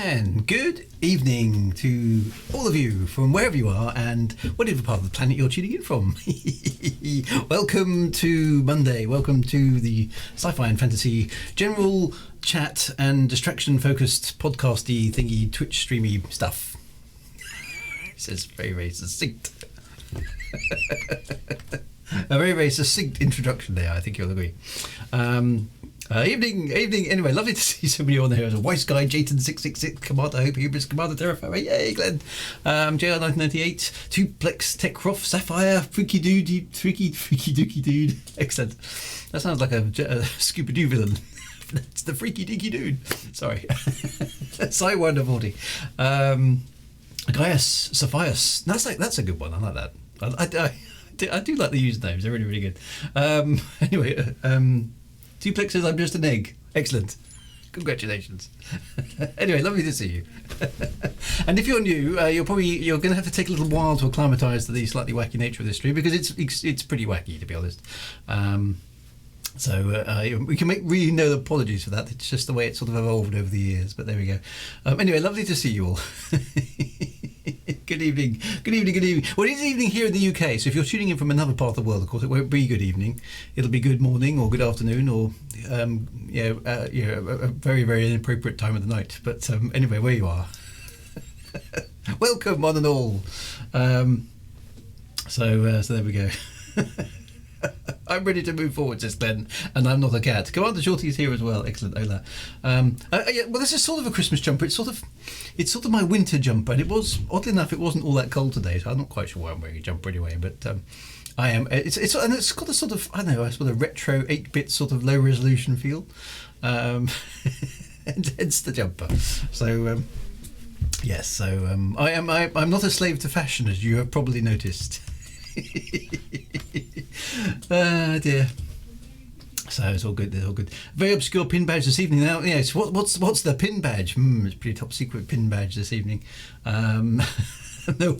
And good evening to all of you from wherever you are and whatever part of the planet you're tuning in from. Welcome to Monday. Welcome to the sci-fi and fantasy general chat and distraction focused podcasty thingy Twitch streamy stuff. It says very succinct. A very succinct introduction there, I think you'll agree. Evening. Anyway, lovely to see somebody on there. As a Weiss Guy, Jayton666, Commander, Hope, Hubris, Commander, Terraformer, yay, Glenn. JR1998, Tuplex, Techcroft, Sapphire, Freaky Dookie Dude. Excellent. That sounds like a Scooby-Doo villain. It's the Freaky Deaky Dude. Sorry. Psywonder 40. Gaius, Saphias. That's a good one. I like that. I do like the usernames. They're really good. Anyway, Duplex says I'm just an egg. Excellent. Congratulations. Anyway, lovely to see you. And if you're new, you're going to have to take a little while to acclimatise to the slightly wacky nature of this stream because it's pretty wacky, to be honest. So we can make really no apologies for that. It's just the way it sort of evolved over the years. But there we go. Anyway, lovely to see you all. Good evening. Well, it is evening here in the UK, so if you're tuning in from another part of the world, of course, it won't be good evening. It'll be good morning or good afternoon or, a very inappropriate time of the night. But anyway, where you are. Welcome, one and all. So there we go. I'm ready to move forward, says Glenn, and I'm not a cat. Commander Shorty is here as well. Excellent, Ola. Well, this is sort of a Christmas jumper. It's sort of my winter jumper, and it was, oddly enough, it wasn't all that cold today, so I'm not quite sure why I'm wearing a jumper anyway. But I am. It's got a sort of a retro 8-bit sort of low resolution feel, and hence the jumper. So yes, so I'm not a slave to fashion, as you have probably noticed. Dear. So it's all good. Very obscure pin badge this evening. Now, yes. What's the pin badge? It's a pretty top secret pin badge this evening. No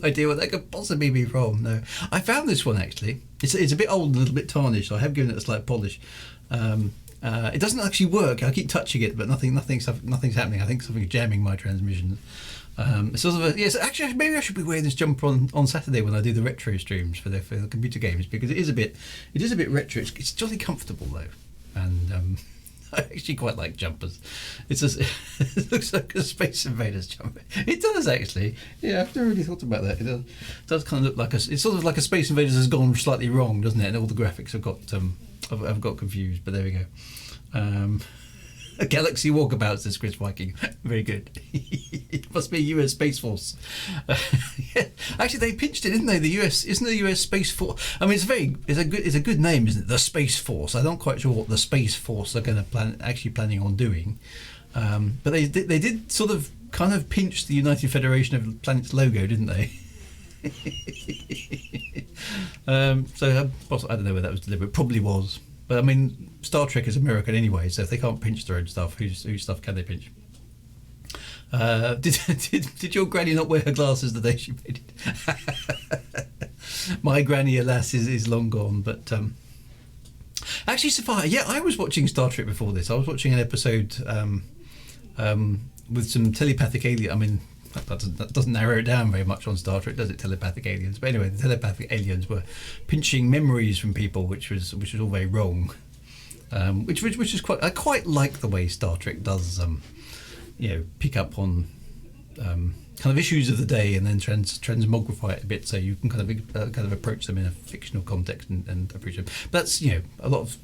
idea what that could possibly be from. No, I found this one actually. It's a bit old and a little bit tarnished. So I have given it a slight polish. It doesn't actually work. I keep touching it, but nothing's happening. I think something's jamming my transmission. Yes, actually, maybe I should be wearing this jumper on Saturday when I do the retro streams for the computer games because it is a bit retro. It's jolly comfortable though, and I actually quite like jumpers. It looks like a Space Invaders jumper. It does actually. Yeah, I've never really thought about that. It does kind of look like it's sort of like a Space Invaders has gone slightly wrong, doesn't it? And all the graphics have got confused. But there we go. A Galaxy Walkabout, says Chris Viking. Very good. It must be US Space Force. Yeah. Actually, they pinched it, didn't they? Isn't the US Space Force? I mean, it's a good name, isn't it? The Space Force. I'm not quite sure what the Space Force are going to planning on doing. But they did sort of kind of pinch the United Federation of Planets logo, didn't they? So I don't know whether that was deliberate. Probably was. But I mean, Star Trek is American anyway, so if they can't pinch their own stuff, whose stuff can they pinch? Did your granny not wear her glasses the day she made it? My granny, alas, is long gone. But actually, Sophia, yeah, I was watching Star Trek before this. I was watching an episode with some telepathic alien. I mean, that doesn't narrow it down very much on Star Trek, does it? Telepathic aliens. But anyway, the telepathic aliens were pinching memories from people, which was all very wrong. Which is I quite like the way Star Trek does, pick up on kind of issues of the day and then transmogrify it a bit, so you can kind of approach them in a fictional context and approach them. But that's a lot of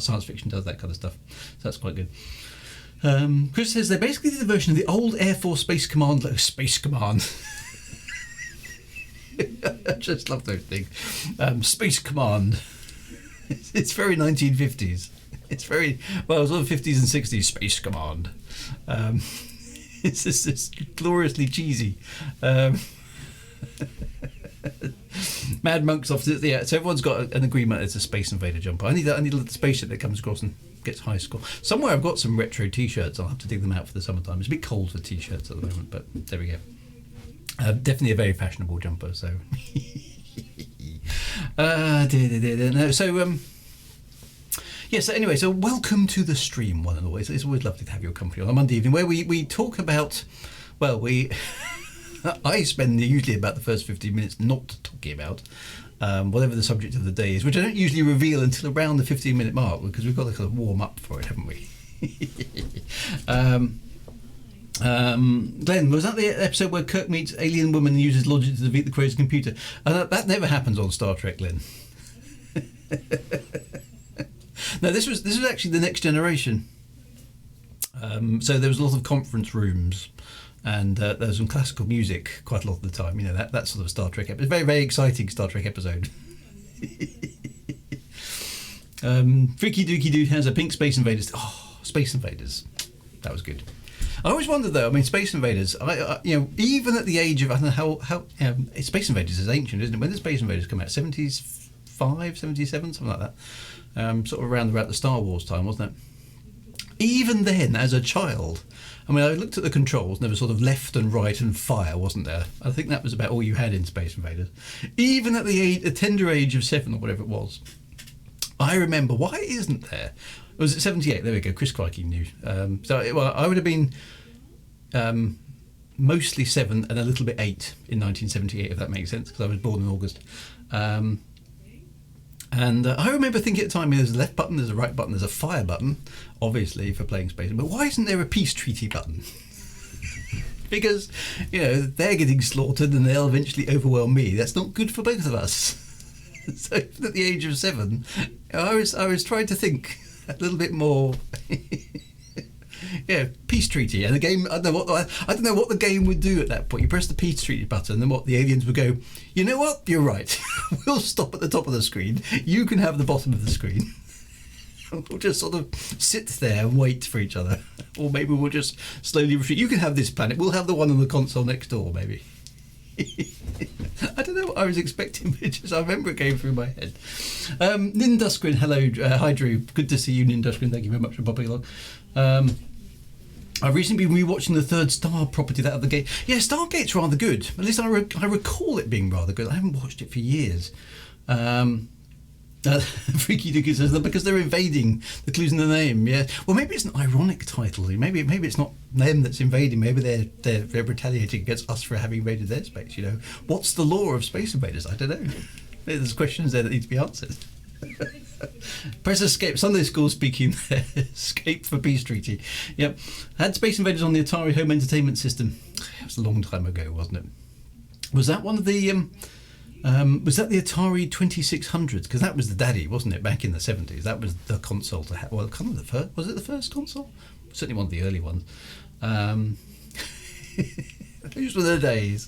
science fiction does that kind of stuff, so that's quite good. Chris says they basically did a version of the old Air Force Space Command. Space Command. I just love those things. Space Command. It's very 1950s. It's very, well, it was all the 50s and 60s. Space Command. It's gloriously cheesy. Mad Monk's off. Yeah, so everyone's got an agreement. It's a Space Invader jumper. I need a little spaceship that comes across and gets high score. Somewhere I've got some retro T-shirts. I'll have to dig them out for the summertime. It's a bit cold for T-shirts at the moment, but there we go. Definitely a very fashionable jumper. So, no. So So anyway, so welcome to the stream, one and all. It's always lovely to have your company on a Monday evening where we talk about, well, I spend usually about the first 15 minutes not talking about whatever the subject of the day is, which I don't usually reveal until around the 15-minute mark because we've got to kind of warm up for it, haven't we? Glenn, was that the episode where Kirk meets alien woman and uses logic to defeat the crazy computer? That never happens on Star Trek, Glenn. No, this was actually the Next Generation. So there was a lot of conference rooms, and there was some classical music quite a lot of the time. You know, that sort of Star Trek episode. Very, very exciting Star Trek episode. Freaky Dookie Dude has a pink Space Invaders. Oh, Space Invaders. That was good. I always wondered though. I mean, Space Invaders. Even at the age of, I don't know how Space Invaders is ancient, isn't it? When did Space Invaders come out? 75, 77, something like that. Sort of around about the Star Wars time, wasn't it? Even then, as a child, I mean, I looked at the controls, and there was sort of left and right and fire, wasn't there? I think that was about all you had in Space Invaders. Even at the tender age of 7 or whatever it was, I remember, why isn't there? Was it 78? There we go, Chris Crikey knew. I would have been mostly 7 and a little bit 8 in 1978, if that makes sense, because I was born in August. And I remember thinking at the time, there's a left button, there's a right button, there's a fire button, obviously, for playing Space. But why isn't there a peace treaty button? Because, they're getting slaughtered and they'll eventually overwhelm me. That's not good for both of us. So at the age of 7, I was trying to think a little bit more. Peace treaty, and the game. I don't know what the game would do at that point. You press the peace treaty button, and what the aliens would go. You know what? You're right. We'll stop at the top of the screen. You can have the bottom of the screen. We'll just sort of sit there and wait for each other, or maybe we'll just slowly retreat. You can have this planet. We'll have the one on the console next door, maybe. I don't know what I was expecting, but I remember it came through my head. Nin Duskrin, hello, hi Drew. Good to see you, Nin Duskrin. Thank you very much for popping along. I've recently been rewatching the third Star property, that of the Gate. Yeah, Stargate's rather good. At least I recall it being rather good. I haven't watched it for years. Freaky Dookie says that because they're invading, the clues in the name. Yeah, well, maybe it's an ironic title. Maybe it's not them that's invading. Maybe they're retaliating against us for having invaded their space. What's the law of Space Invaders? I don't know. There's questions there that need to be answered. Press escape. Sunday school speaking there. Escape for peace treaty. Yep. Had Space Invaders on the Atari home entertainment system. It was a long time ago, wasn't it? Was that one of the was that the Atari 2600s? Because that was the daddy, wasn't it, back in the 70s? That was the console to have. Well, kind of the first. Was it the first console? Certainly one of the early ones. Those were the days.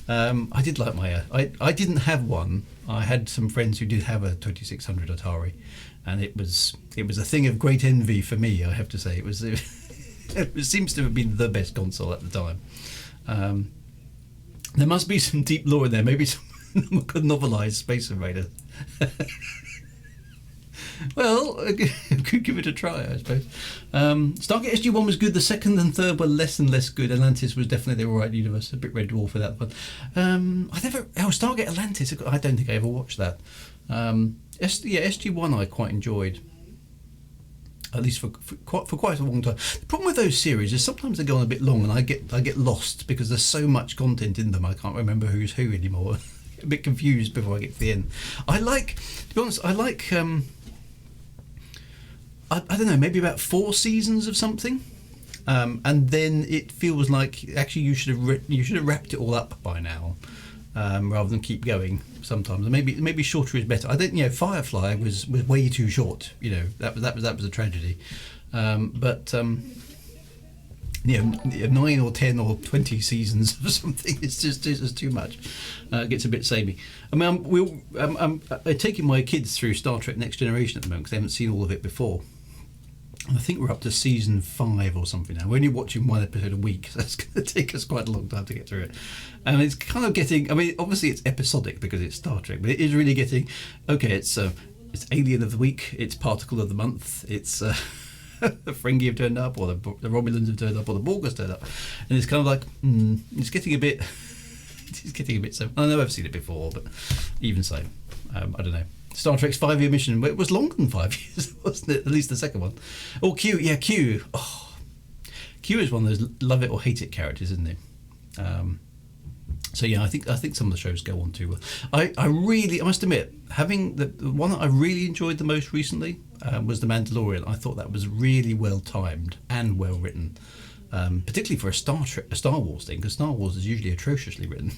I did like my. I didn't have one. I had some friends who did have a 2600 Atari, and it was a thing of great envy for me. I have to say, it seems to have been the best console at the time. There must be some deep lore in there. Maybe someone could novelise Space Invader. Well, I could give it a try, I suppose. Stargate SG-1 was good. The second and third were less and less good. Atlantis was definitely the right universe. A bit Red Dwarf for that one. Stargate Atlantis. I don't think I ever watched that. SG-1 I quite enjoyed. At least for quite a long time. The problem with those series is sometimes they go on a bit long, and I get lost because there's so much content in them. I can't remember who's who anymore. A bit confused before I get to the end. To be honest, I don't know, maybe about 4 seasons of something, and then it feels like actually you should have wrapped it all up by now, rather than keep going. Sometimes maybe shorter is better. I don't. Firefly was way too short. That was a tragedy. 9 or 10 or 20 seasons of something, it's just too much. It gets a bit samey. I mean, I'm taking my kids through Star Trek Next Generation at the moment because they haven't seen all of it before. I think we're up to season 5 or something now. We're only watching one episode a week, so it's going to take us quite a long time to get through it. And it's kind of getting, obviously it's episodic because it's Star Trek, but it is really getting, okay, it's Alien of the Week, it's Particle of the Month, it's the Ferengi have turned up, or the Romulans have turned up, or the Borg has turned up. And it's kind of like, it's getting a bit so. I know I've seen it before, but even so, I don't know. Star Trek's 5-year mission. It was longer than 5 years, wasn't it? At least the second one. Or Q. Yeah, Q. Oh, Q is one of those love it or hate it characters, isn't he? So yeah, I think some of the shows go on too well. I must admit, having the one that I really enjoyed the most recently was The Mandalorian. I thought that was really well timed and well written, particularly for a Star Wars thing, because Star Wars is usually atrociously written.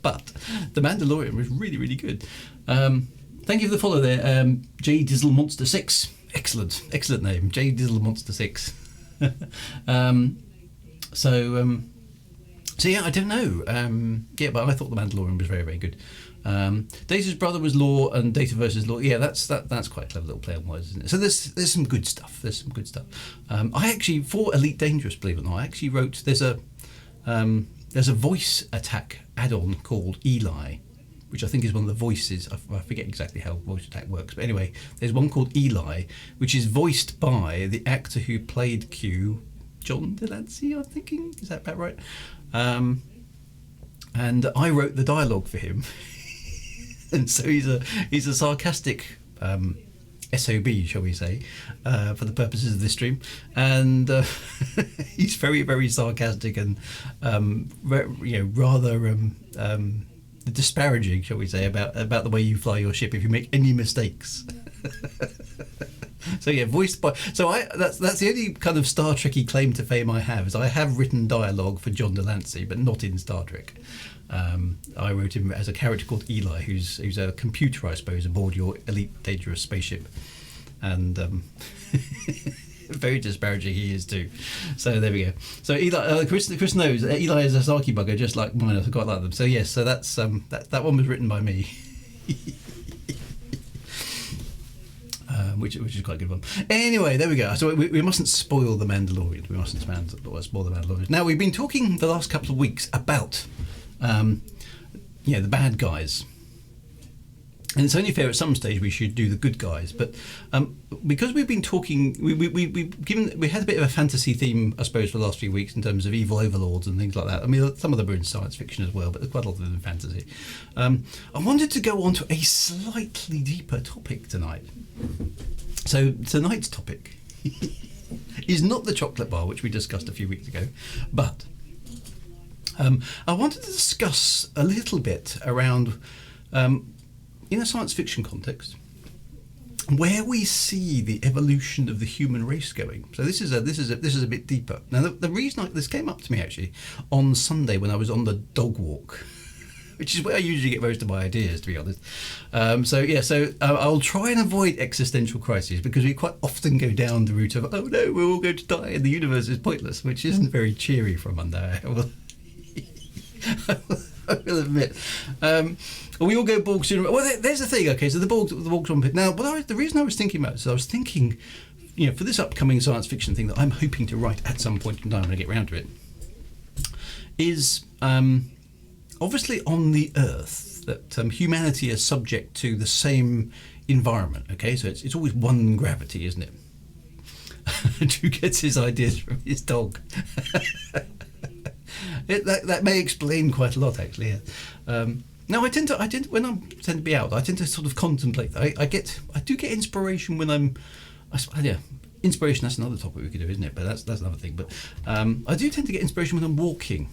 But The Mandalorian was really, really good. Thank you for the follow there, J Dizzle Monster 6. Excellent name, J Dizzle Monster 6. So yeah, I don't know. But I thought The Mandalorian was very, very good. Data's brother was Law and Data versus Law. Yeah, that's quite a clever little play on words, isn't it? So there's some good stuff. I actually, for Elite Dangerous, believe it or not, I actually wrote there's a voice attack add-on called Eli, which I think is one of the voices. I forget exactly how voice attack works, but anyway, there's one called Eli, which is voiced by the actor who played Q, John Delancey, I'm thinking. Is that about right? And I wrote the dialogue for him. And so he's a sarcastic SOB, shall we say, for the purposes of this stream, and he's very, very sarcastic and rather disparaging, shall we say, about the way you fly your ship if you make any mistakes. So yeah, voiced by. So that's the only kind of Star Trekky claim to fame I have, is I have written dialogue for John Delancey, but not in Star Trek. I wrote him as a character called Eli, who's a computer, I suppose, aboard your Elite Dangerous spaceship, and very disparaging he is too. So there we go. So Eli, Chris knows Eli is a Saki bugger, just like mine. I quite like them. So yes, so that's that one was written by me. Which is quite a good one. Anyway, there we go. So we mustn't spoil The Mandalorian. We mustn't spoil The Mandalorian. Now, we've been talking the last couple of weeks about the bad guys. And it's only fair at some stage we should do the good guys. But because we've been talking, we had a bit of a fantasy theme, I suppose, for the last few weeks in terms of evil overlords and things like that. I mean, some of them are in science fiction as well, but there's quite a lot of them in fantasy. I wanted to go on to a slightly deeper topic tonight. So tonight's topic is not the chocolate bar, which we discussed a few weeks ago, but I wanted to discuss a little bit around, in a science fiction context, where we see the evolution of the human race going. So this is a bit deeper. Now the reason this came up to me actually on Sunday when I was on the dog walk, which is where I usually get most of my ideas, to be honest. So I'll try and avoid existential crises, because we quite often go down the route of, oh no, we're all going to die and the universe is pointless, which isn't very cheery for a Monday. I will admit. We all go Borg sooner. Well, there's the thing. Okay, so the Borg's on pit. Now, the reason I was thinking about this, I was thinking, for this upcoming science fiction thing that I'm hoping to write at some point in time when I get round to it, is obviously on the Earth that humanity is subject to the same environment. Okay, so it's always one gravity, isn't it? Drew gets his ideas from his dog. That may explain quite a lot, actually. Yeah. Now, I tend to be out, I tend to sort of contemplate. I do get inspiration when I'm. Inspiration. That's another topic we could do, isn't it? But that's another thing. But I do tend to get inspiration when I'm walking.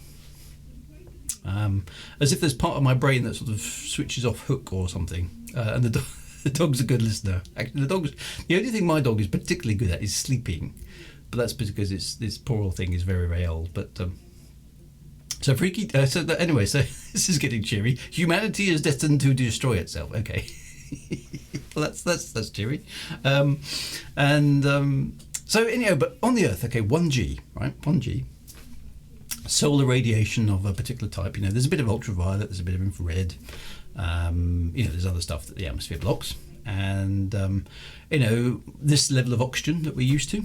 As if there's part of my brain that sort of switches off hook or something. And the dog's a good listener. Actually, the only thing my dog is particularly good at is sleeping, but that's because this poor old thing is very, very old. But so freaky. So this is getting cheery. Humanity is destined to destroy itself. Okay. Well, that's cheery. So anyhow, but on the Earth, okay, 1G, right? 1G. Solar radiation of a particular type. There's a bit of ultraviolet, there's a bit of infrared. There's other stuff that the atmosphere blocks, and this level of oxygen that we're used to.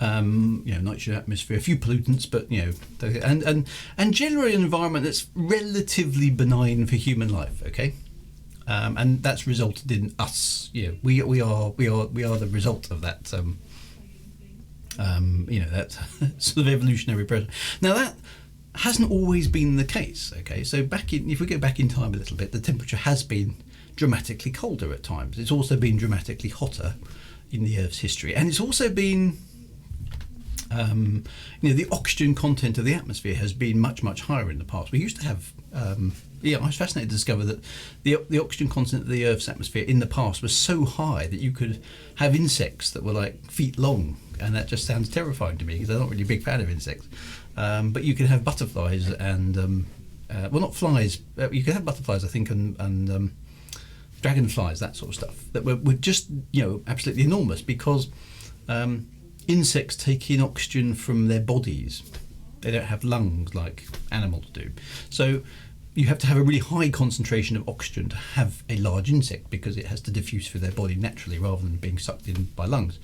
Nitrogen atmosphere, a few pollutants, but and generally an environment that's relatively benign for human life. Okay. And that's resulted in us. We are the result of that. That sort of evolutionary process. Now that hasn't always been the case. Okay, so if we go back in time a little bit, the temperature has been dramatically colder at times. It's also been dramatically hotter in the Earth's history, and it's also been the oxygen content of the atmosphere has been much, much higher in the past. We used to have I was fascinated to discover that the oxygen content of the Earth's atmosphere in the past was so high that you could have insects that were like feet long, and that just sounds terrifying to me because I'm not really a big fan of insects. But you can have butterflies and well, not flies. You can have butterflies, I think, and dragonflies, that sort of stuff, that were just absolutely enormous because insects take in oxygen from their bodies. They don't have lungs like animals do. So you have to have a really high concentration of oxygen to have a large insect because it has to diffuse through their body naturally rather than being sucked in by lungs.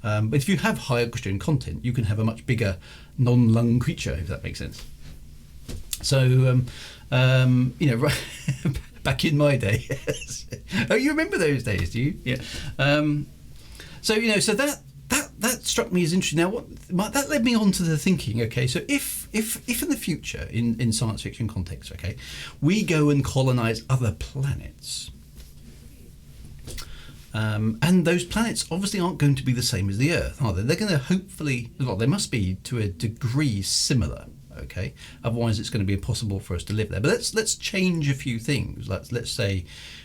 But if you have high oxygen content, you can have a much bigger non-lung creature, if that makes sense. So, right, back in my day, oh, you remember those days, do you? Yeah. So that struck me as interesting. Now, that led me on to the thinking. Okay, so if in the future, in science fiction context, okay, we go and colonize other planets, and those planets obviously aren't going to be the same as the Earth, are they? They're going to hopefully, well, they must be to a degree similar. Okay, otherwise it's going to be impossible for us to live there. But let's change a few things. Let's say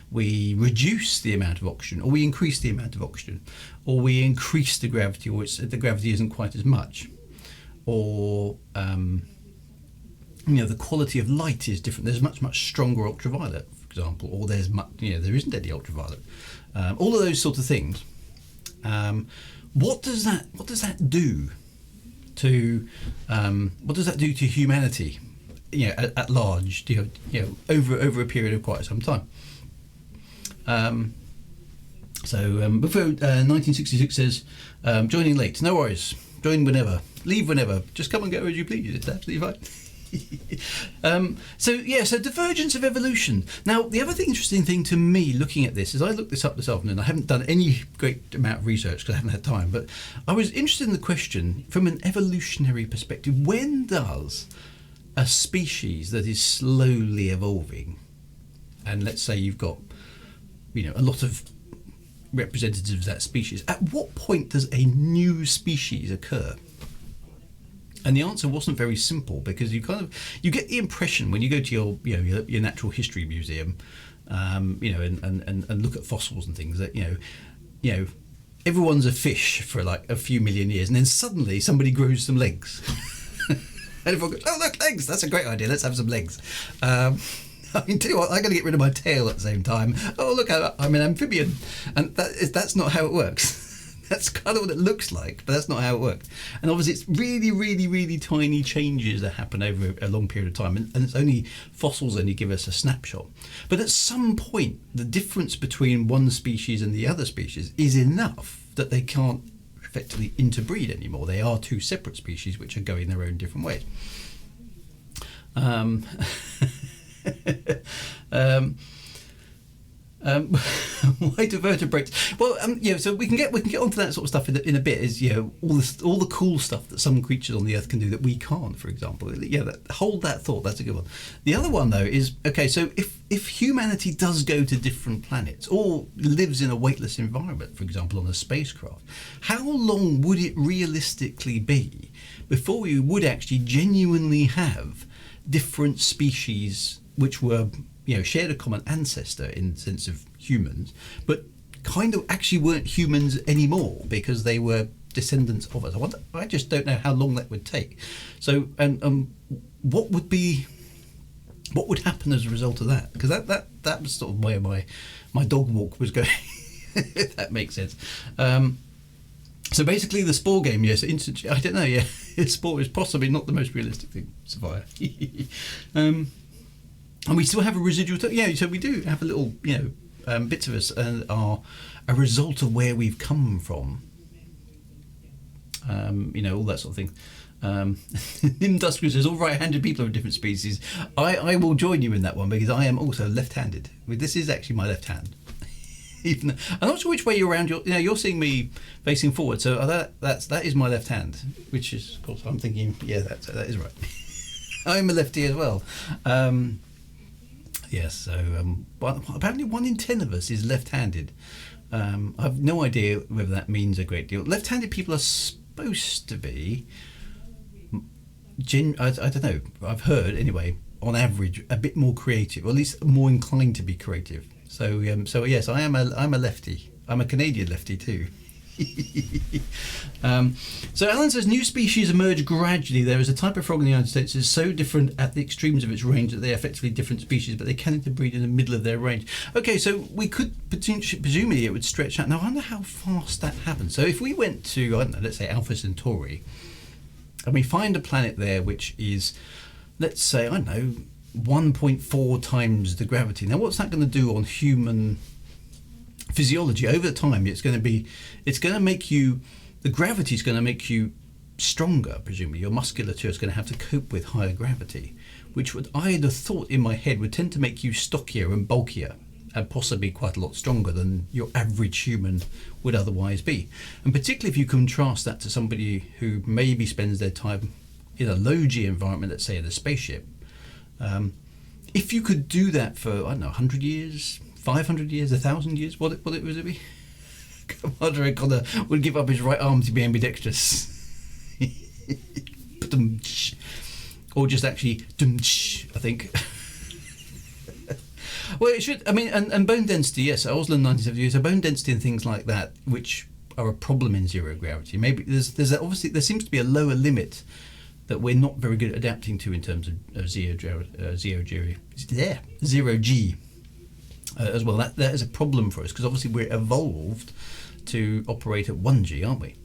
we reduce the amount of oxygen, or we increase the amount of oxygen, or we increase the gravity, or the gravity isn't quite as much, or the quality of light is different. There's much stronger ultraviolet, for example, or there isn't any ultraviolet. All of those sort of things. What does that do to humanity, at large, over a period of quite some time? Before 1966 says, joining late, no worries, join whenever, leave whenever, just come and go as you please, it's absolutely fine. So divergence of evolution. Now, the other interesting thing to me looking at this is I looked this up this afternoon. I haven't done any great amount of research because I haven't had time, but I was interested in the question from an evolutionary perspective. When does a species that is slowly evolving, and let's say you've got a lot of representatives of that species, at what point does a new species occur? And the answer wasn't very simple, because you get the impression when you go to your natural history museum, and look at fossils and things, that everyone's a fish for like a few million years, and then suddenly somebody grows some legs, and everyone goes, "Oh, look, legs! That's a great idea. Let's have some legs." Tell you what, I'm going to get rid of my tail at the same time. Oh, look, I'm an amphibian, and that's not how it works. That's kind of what it looks like, but that's not how it works. And obviously it's really, really, really tiny changes that happen over a long period of time, and it's only fossils only give us a snapshot. But at some point, the difference between one species and the other species is enough that they can't effectively interbreed anymore. They are two separate species which are going their own different ways. Why do vertebrates? Well, so we can get onto that sort of stuff in a bit. Is all the cool stuff that some creatures on the Earth can do that we can't, for example. Hold that thought. That's a good one. The other one though is, okay, so if humanity does go to different planets or lives in a weightless environment, for example, on a spacecraft, how long would it realistically be before we would actually genuinely have different species which were shared a common ancestor in the sense of humans, but kind of actually weren't humans anymore because they were descendants of us? I just don't know how long that would take. So, and what would happen as a result of that? Because that was sort of where my dog walk was going, if that makes sense. So basically, the spore game, yes, I don't know, yeah, spore is possibly not the most realistic thing, Sophia. And we still have a residual, so we do have a little, bits of us are a result of where we've come from. All that sort of thing. Industrial says, all right-handed people are a different species. I will join you in that one, because I am also left-handed. This is actually my left hand. Even I'm not sure which way you're around. You're seeing me facing forward, so that is my left hand, which is, of course, I'm thinking, yeah, that is right. I'm a lefty as well. Yes, so apparently 1 in 10 of us is left-handed. I've no idea whether that means a great deal. Left-handed people are supposed to be, I don't know, I've heard anyway, on average, a bit more creative, or at least more inclined to be creative. So yes, I'm a lefty. I'm a Canadian lefty too. So Alan says new species emerge gradually. There is a type of frog in the United States that is so different at the extremes of its range that they are effectively different species, but they can interbreed in the middle of their range. Okay, so we could potentially, presumably it would stretch out. Now I wonder how fast that happens. So if we went to, I don't know, let's say Alpha Centauri, and we find a planet there which is, let's say, I don't know, 1.4 times the gravity. Now what's that going to do on human physiology over time? It's going to make you, the gravity is going to make you stronger, presumably. Your musculature is going to have to cope with higher gravity, which would, I'd have thought in my head, would tend to make you stockier and bulkier, and possibly quite a lot stronger than your average human would otherwise be. And particularly if you contrast that to somebody who maybe spends their time in a low G environment, let's say in a spaceship. If you could do that for, I don't know, 100 years, 500 years, 1,000 years, what it would it be? Commander O'Connor would give up his right arm to be ambidextrous. Or just actually, I think. Well, it should, I mean, and bone density, yes, Oslo 1970, so bone density and things like that, which are a problem in zero gravity. Maybe there's obviously, there seems to be a lower limit that we're not very good at adapting to in terms of zero G. As well, that is a problem for us, because obviously we're evolved to operate at 1G, aren't we?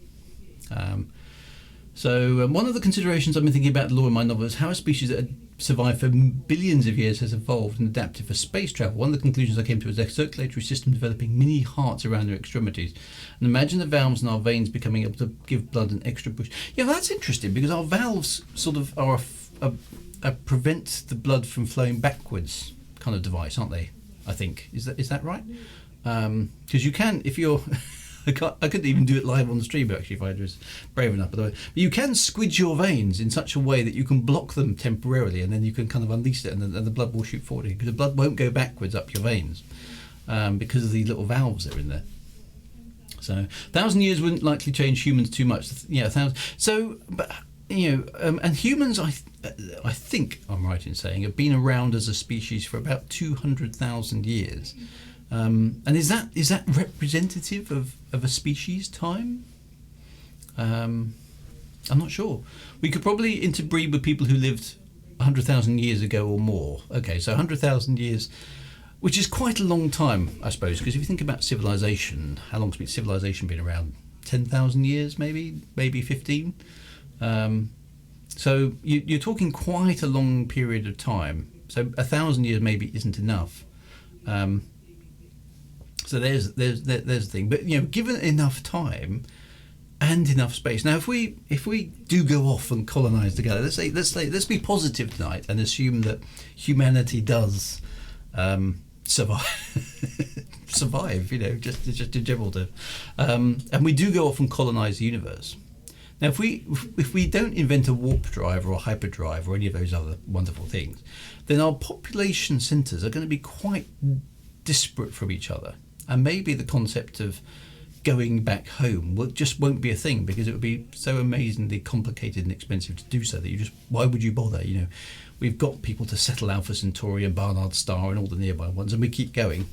So one of the considerations I've been thinking about the law in my novel is how a species that had survived for billions of years has evolved and adapted for space travel. One of the conclusions I came to was a circulatory system developing mini hearts around their extremities. And imagine the valves in our veins becoming able to give blood an extra push. Yeah, that's interesting, because our valves sort of are a prevent the blood from flowing backwards kind of device, aren't they? I think. Is that right? Because you can, if you're... I couldn't even do it live on the stream, actually, if I was brave enough, by the way. But you can squidge your veins in such a way that you can block them temporarily, and then you can kind of unleash it, and the blood will shoot forward, because the blood won't go backwards up your veins because of the little valves that are in there. So 1,000 years wouldn't likely change humans too much. Yeah, 1,000. So, but and humans, I think I'm right in saying, have been around as a species for about 200,000 years. And is that representative of a species time? I'm not sure. We could probably interbreed with people who lived 100,000 years ago or more. Okay, so 100,000 years, which is quite a long time, I suppose, because if you think about civilization, how long's civilization been around? 10,000 years, maybe 15. So you're talking quite a long period of time. So 1,000 years maybe isn't enough. So there's the thing. But given enough time and enough space. Now, if we do go off and colonize the galaxy, let's be positive tonight and assume that humanity does survive. Survive, just in general terms, and we do go off and colonize the universe. Now, if we don't invent a warp drive or a hyperdrive or any of those other wonderful things, then our population centers are going to be quite disparate from each other. And maybe the concept of going back home won't be a thing, because it would be so amazingly complicated and expensive to do so that why would you bother? We've got people to settle Alpha Centauri and Barnard Star and all the nearby ones, and we keep going.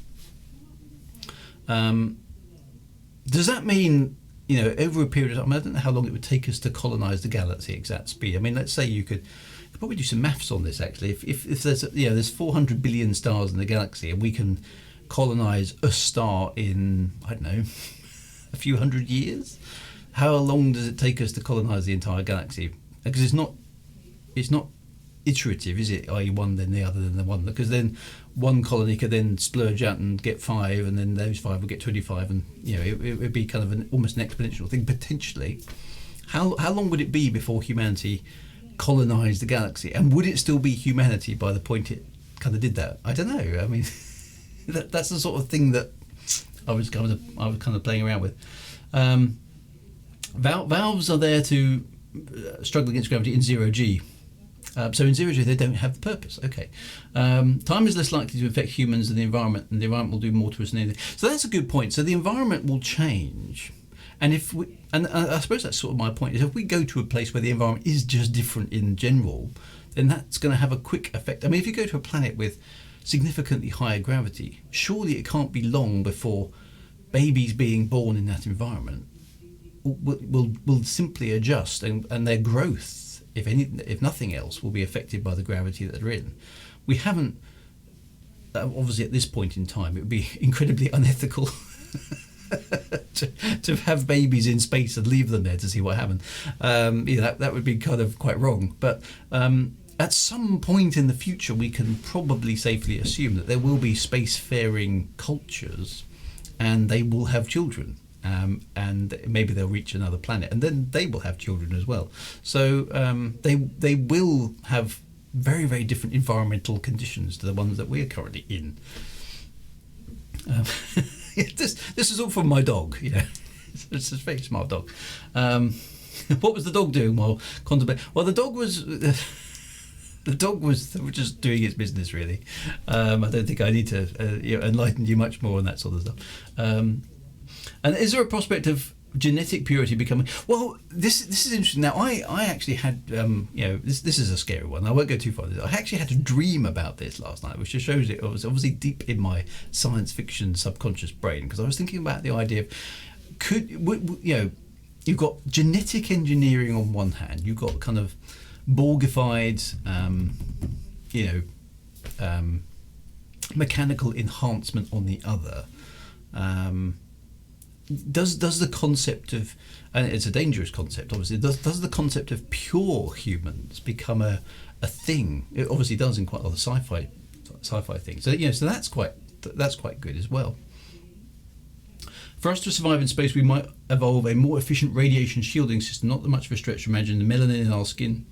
Does that mean, over a period of time, I don't know how long it would take us to colonize the galaxy at exact speed. I mean, let's say you could probably do some maths on this, actually. If there's 400 billion stars in the galaxy, and we can colonize a star in, I don't know, a few hundred years, how long does it take us to colonize the entire galaxy? Because it's not iterative, is it? I.e., one then the other then the one, because then one colony could then splurge out and get 5, and then those 5 would get 25, and it would be kind of almost an exponential thing potentially. How long would it be before humanity colonized the galaxy, and would it still be humanity by the point it kind of did that? I don't know. I mean, that's the sort of thing that I was kind of playing around with. Valves are there to struggle against gravity in 0G. So in 0G, they don't have the purpose. Okay. Time is less likely to affect humans than the environment, and the environment will do more to us than anything. So that's a good point. So the environment will change. And if we, and I suppose that's sort of my point, is if we go to a place where the environment is just different in general, then that's going to have a quick effect. I mean, if you go to a planet with significantly higher gravity, surely it can't be long before babies being born in that environment will simply adjust, and their growth, if nothing else, will be affected by the gravity that they're in. We haven't, obviously at this point in time, it would be incredibly unethical to have babies in space and leave them there to see what happened. That would be kind of quite wrong. But at some point in the future, we can probably safely assume that there will be spacefaring cultures, and they will have children. And maybe they'll reach another planet, and then they will have children as well. So they will have very, very different environmental conditions to the ones that we're currently in. This is all from my dog. It's a very smart dog. What was the dog doing while contemplating? Well, the dog was just doing its business, really. I don't think I need to enlighten you much more on that sort of stuff. And is there a prospect of genetic purity becoming? Well, this is interesting. Now, I actually had this is a scary one. I won't go too far. I actually had a dream about this last night, which just shows it was obviously deep in my science fiction subconscious brain, because I was thinking about the idea of you've got genetic engineering on one hand, you've got kind of Borgified, mechanical enhancement on the other. Does the concept of, and it's a dangerous concept, obviously, does the concept of pure humans become a thing? It obviously does in quite a lot of sci-fi things. So that's quite good as well. For us to survive in space, we might evolve a more efficient radiation shielding system. Not that much of a stretch to imagine the melanin in our skin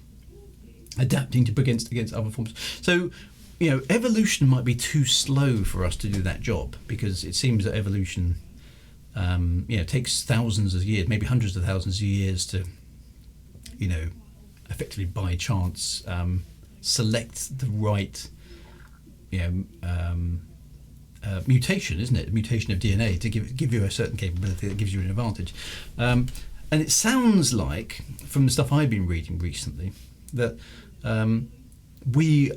adapting to against other forms. So, evolution might be too slow for us to do that job, because it seems that evolution takes thousands of years, maybe hundreds of thousands of years to, effectively by chance select the right, mutation, isn't it? A mutation of DNA to give you a certain capability that gives you an advantage. And it sounds like, from the stuff I've been reading recently, that we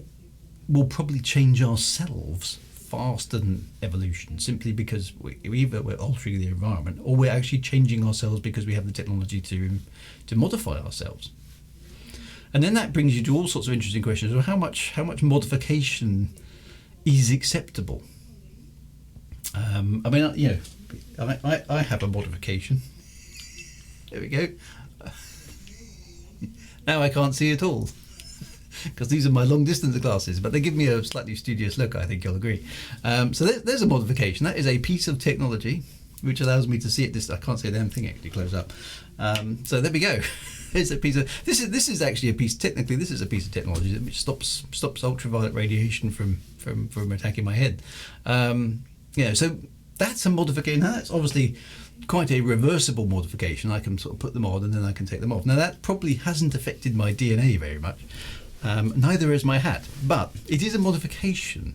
will probably change ourselves faster than evolution, simply because either we're altering the environment, or we're actually changing ourselves because we have the technology to modify ourselves. And then that brings you to all sorts of interesting questions. Well, how much modification is acceptable? I have a modification. There we go. Now I can't see at all, because these are my long distance glasses, but they give me a slightly studious look, I think you'll agree. So there's a modification. That is a piece of technology which allows me to see it. I can't see a damn thing actually close up. So there we go. It's a piece of this is actually a piece. Technically, this is a piece of technology which stops ultraviolet radiation from attacking my head. So that's a modification. Now, that's obviously quite a reversible modification. I can sort of put them on and then I can take them off. Now, that probably hasn't affected my DNA very much. Neither has my hat, but it is a modification.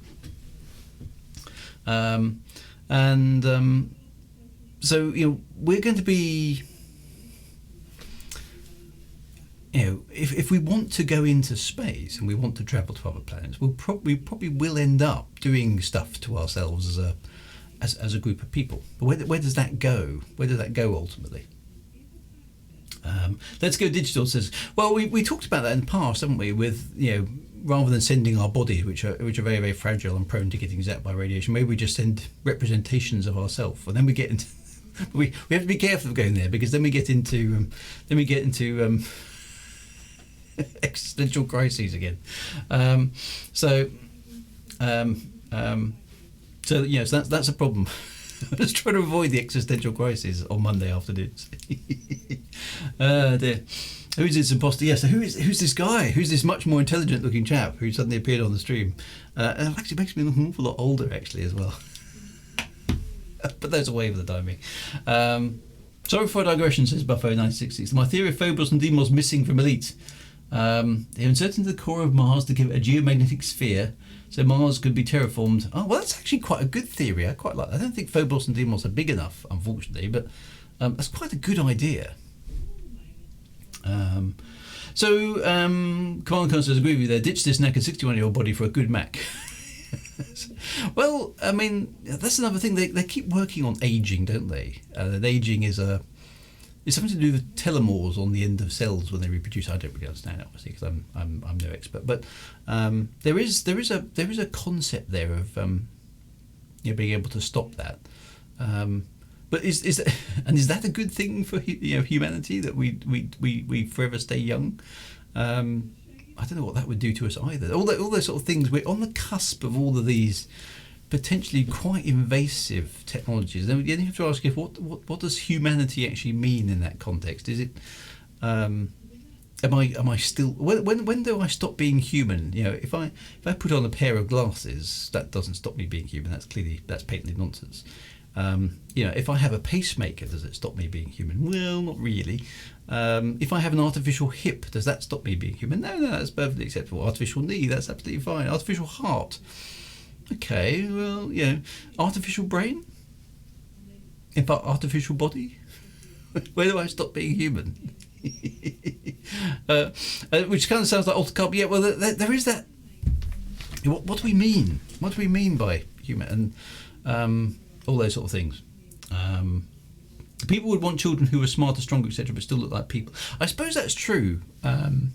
So we're going to be, if we want to go into space and we want to travel to other planets, we probably will end up doing stuff to ourselves as a group of people. But where does that go? Where does that go ultimately? Let's Go Digital says, well, we talked about that in the past, haven't we? With rather than sending our bodies, which are very, very fragile and prone to getting zapped by radiation, maybe we just send representations of ourselves, and then we get into we have to be careful of going there, because then we get into existential crises again. So that's a problem. I was trying to avoid the existential crisis on Monday afternoons. Dear. Who's this imposter? Yeah, so who's this guy? Who's this much more intelligent looking chap who suddenly appeared on the stream? And it actually makes me look an awful lot older, actually, as well. But there's a way for the timing. Sorry for a digression, says Buffo 966. My theory of Phobos and Deimos missing from Elite. They inserted the core of Mars to give it a geomagnetic sphere, so Mars could be terraformed. Oh, well, that's actually quite a good theory. I quite like that. I don't think Phobos and Deimos are big enough, unfortunately, but that's quite a good idea. Command Constance agree with you there. Ditch this naked 61-year-old body for a good Mac. Well, I mean, that's another thing. They keep working on aging, don't they? Aging is something to do with telomeres on the end of cells when they reproduce. I don't really understand it, obviously, because I'm no expert. But there is a concept there of being able to stop that. But is that a good thing for humanity, that we forever stay young? I don't know what that would do to us either. All those sort of things. We're on the cusp of all of these potentially quite invasive technologies. Then you have to ask what does humanity actually mean in that context? Is it am I still when do I stop being human? If I put on a pair of glasses, that doesn't stop me being human. That's patently nonsense. If I have a pacemaker, does it stop me being human? Well, not really. If I have an artificial hip, does that stop me being human? No, that's perfectly acceptable. Artificial knee, that's absolutely fine. Artificial heart, okay, well, artificial brain? In fact, artificial body? Where do I stop being human? Which kind of sounds like alter carbon. Yeah, well, there is that. What do we mean? What do we mean by human? And all those sort of things. People would want children who were smarter, stronger, etc., but still look like people. I suppose that's true. Homo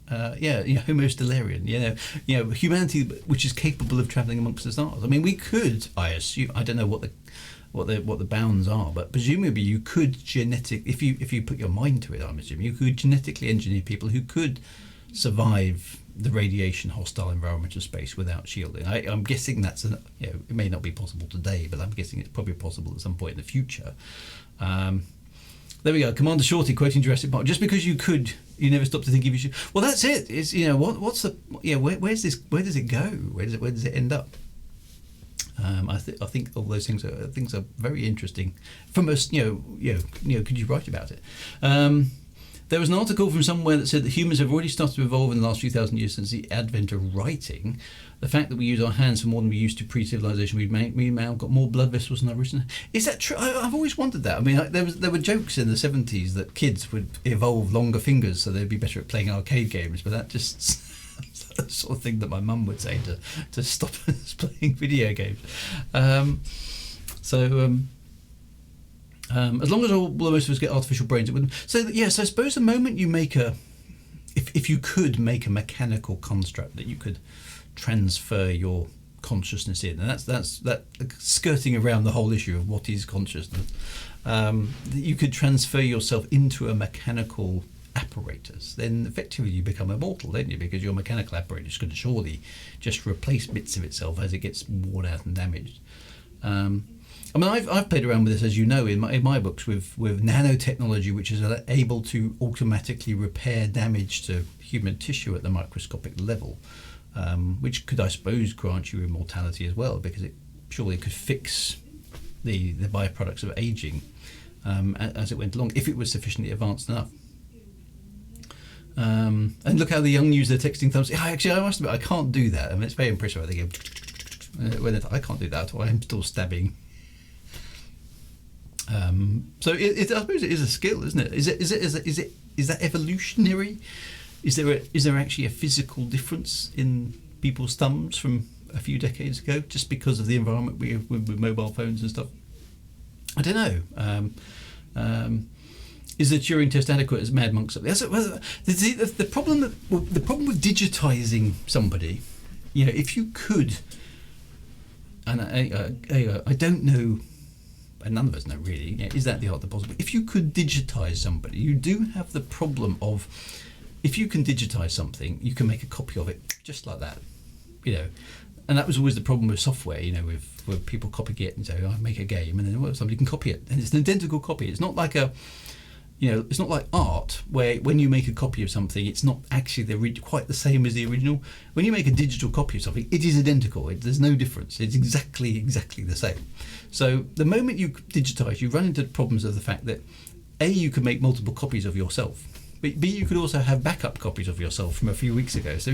stellarian. Humanity, which is capable of travelling amongst the stars. I mean, we could. I assume. I don't know what the bounds are, but presumably you could if you put your mind to it. I'm assuming you could genetically engineer people who could survive the radiation hostile environment of space without shielding. I'm guessing that's it may not be possible today, but I'm guessing it's probably possible at some point in the future. There we go. Commander Shorty quoting Jurassic Park. Just because you could, you never stop to think if you should. Well, that's it. It's what's the where's this? Where does it go? Where does it end up? I think all those things are very interesting. From us, could you write about it? There was an article from somewhere that said that humans have already started to evolve in the last few thousand years since the advent of writing. The fact that we use our hands for more than we used to pre-civilization, we now got more blood vessels than our original. Is that true? I've always wondered that. I mean, there were jokes in the 70s that kids would evolve longer fingers so they'd be better at playing arcade games, but that just the sort of thing that my mum would say to stop us playing video games. As long as most of us get artificial brains, it wouldn't. So yes, I suppose the moment you make if you could make a mechanical construct that you could transfer your consciousness in, and that's skirting around the whole issue of what is consciousness, that you could transfer yourself into a mechanical apparatus, then effectively you become immortal, don't you? Because your mechanical apparatus could surely just replace bits of itself as it gets worn out and damaged. I mean, I've played around with this, as you know, in my books with nanotechnology, which is able to automatically repair damage to human tissue at the microscopic level, which could, I suppose, grant you immortality as well, because it surely could fix the byproducts of aging as it went along, if it was sufficiently advanced enough. And look how the young use their texting thumbs. Actually, I must admit, I can't do that. I mean, it's very impressive. I think I can't do that, or I'm still stabbing. So I suppose it is a skill, isn't it? Is that evolutionary? Is there actually a physical difference in people's thumbs from a few decades ago, just because of the environment we have with mobile phones and stuff? I don't know. Is the Turing test adequate as Mad Monks? The problem with digitizing somebody, if you could, and I don't know. And none of us know really, is that the art of the possible? If you could digitize somebody, you do have the problem of, if you can digitize something, you can make a copy of it just like that, And that was always the problem with software, where people copy it and say, I make a game, and then somebody can copy it, and it's an identical copy. It's not like it's not like art, where when you make a copy of something, it's not actually quite the same as the original. When you make a digital copy of something, it is identical. There's no difference. It's exactly the same. So the moment you digitize, you run into problems of the fact that you can make multiple copies of yourself. but B, you could also have backup copies of yourself from a few weeks ago. So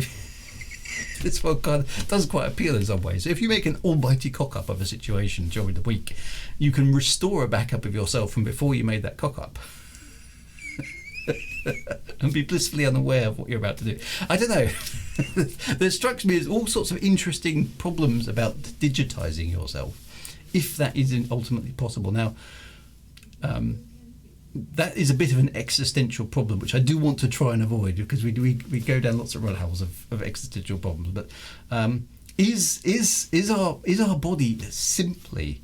this one kind of does quite appeal in some ways. So if you make an almighty cock-up of a situation during the week, you can restore a backup of yourself from before you made that cock-up. And be blissfully unaware of what you're about to do. I don't know. There strikes me as all sorts of interesting problems about digitising yourself, if that isn't ultimately possible. Now, that is a bit of an existential problem, which I do want to try and avoid, because we go down lots of rabbit holes of existential problems. But is our body simply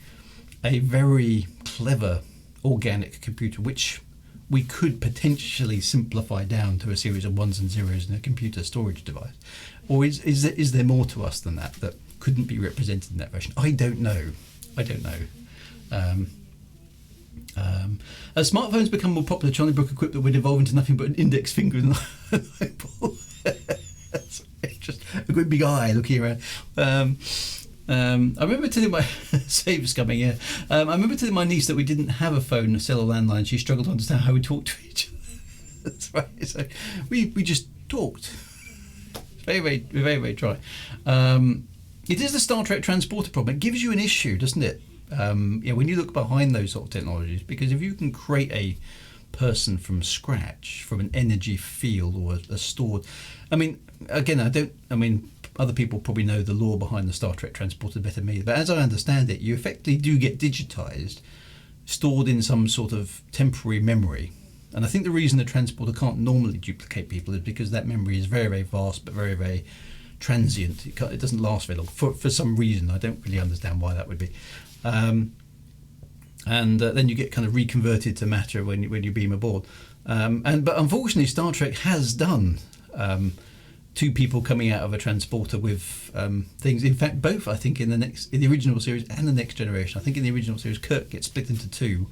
a very clever organic computer, which we could potentially simplify down to a series of ones and zeros in a computer storage device? Or is there more to us than that couldn't be represented in that version? I don't know. As smartphones become more popular, Charlie Brooker quipped that we'd evolve into nothing but an index finger and an eyeball. Just a good big eye looking around. I remember telling my saves coming here. I remember telling my niece that we didn't have a phone, a cellular landline. She struggled to understand how we talked to each other. That's right. So we just talked. Very, very dry. It is the Star Trek transporter problem. It gives you an issue, doesn't it? When you look behind those sort of technologies, because if you can create a person from scratch, from an energy field or a stored, other people probably know the lore behind the Star Trek transporter better than me, but as I understand it, you effectively do get digitized, stored in some sort of temporary memory. And I think the reason the transporter can't normally duplicate people is because that memory is very, very vast but very, very transient. It doesn't last very long for some reason. I don't really understand why that would be. Then you get kind of reconverted to matter when you beam aboard. But unfortunately, Star Trek has done two people coming out of a transporter with things. In fact, both, I think, in the original series and the Next Generation. I think in the original series, Kirk gets split into two,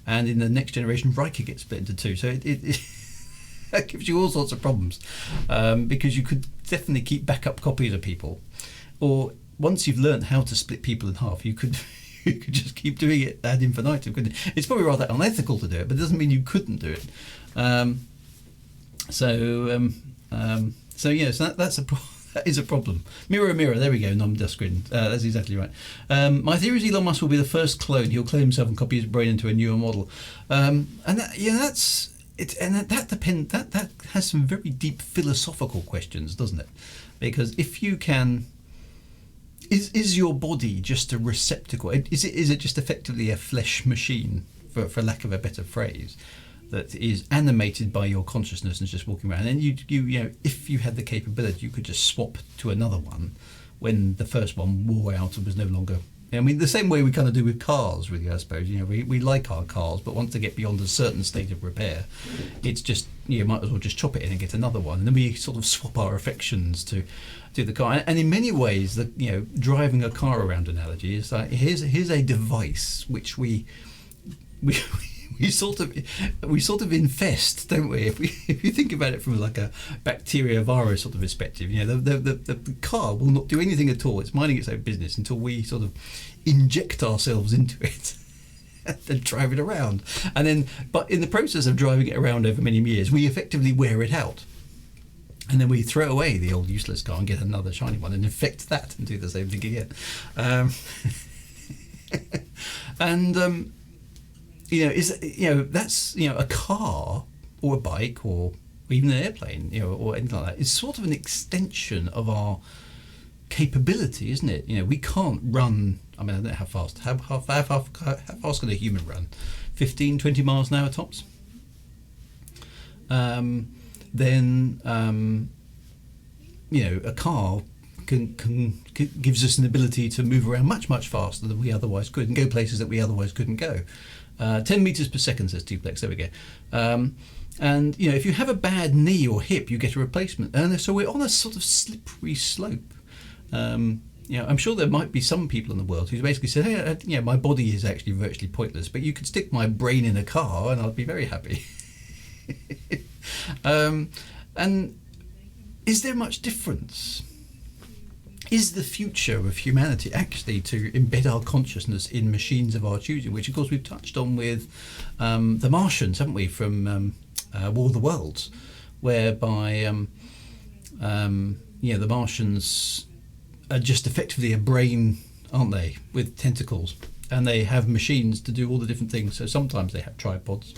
and in the Next Generation, Riker gets split into two. So it that gives you all sorts of problems, because you could definitely keep backup copies of people, or once you've learned how to split people in half, you could just keep doing it ad infinitum, couldn't you? It's probably rather unethical to do it, but it doesn't mean you couldn't do it. That is a problem. Mirror, mirror, there we go, non-duskgrin. That's exactly right. My theory is Elon Musk will be the first clone. He'll clone himself and copy his brain into a newer model. That has some very deep philosophical questions, doesn't it? Because if you can, is your body just a receptacle? Is it just effectively a flesh machine, for lack of a better phrase, that is animated by your consciousness and just walking around? And you if you had the capability, you could just swap to another one when the first one wore out and was no longer. I mean, the same way we kind of do with cars, really, I suppose. We like our cars, but once they get beyond a certain state of repair, it's just, you might as well just chop it in and get another one. And then we sort of swap our affections to the car. And in many ways, driving a car around analogy is like, here's a device which we sort of infest, don't we? If you think about it from like a bacteria virus sort of perspective, the car will not do anything at all. It's minding its own business until we sort of inject ourselves into it and drive it around. And then, but in the process of driving it around over many years, we effectively wear it out. And then we throw away the old useless car and get another shiny one and infect that and do the same thing again. That's a car or a bike or even an airplane, or anything like that. It's sort of an extension of our capability, isn't it? We can't run. I mean, I don't know how fast. How fast can a human run? 15, 20 miles an hour tops. A car gives us an ability to move around much faster than we otherwise could and go places that we otherwise couldn't go. 10 meters per second, says Duplex. There we go. And if you have a bad knee or hip, you get a replacement. And so we're on a sort of slippery slope. I'm sure there might be some people in the world who basically said, hey, my body is actually virtually pointless, but you could stick my brain in a car and I'd be very happy. And is there much difference? Is the future of humanity actually to embed our consciousness in machines of our choosing, which of course we've touched on with the Martians, haven't we, from War of the Worlds, whereby the Martians are just effectively a brain, aren't they, with tentacles, and they have machines to do all the different things. So sometimes they have tripods,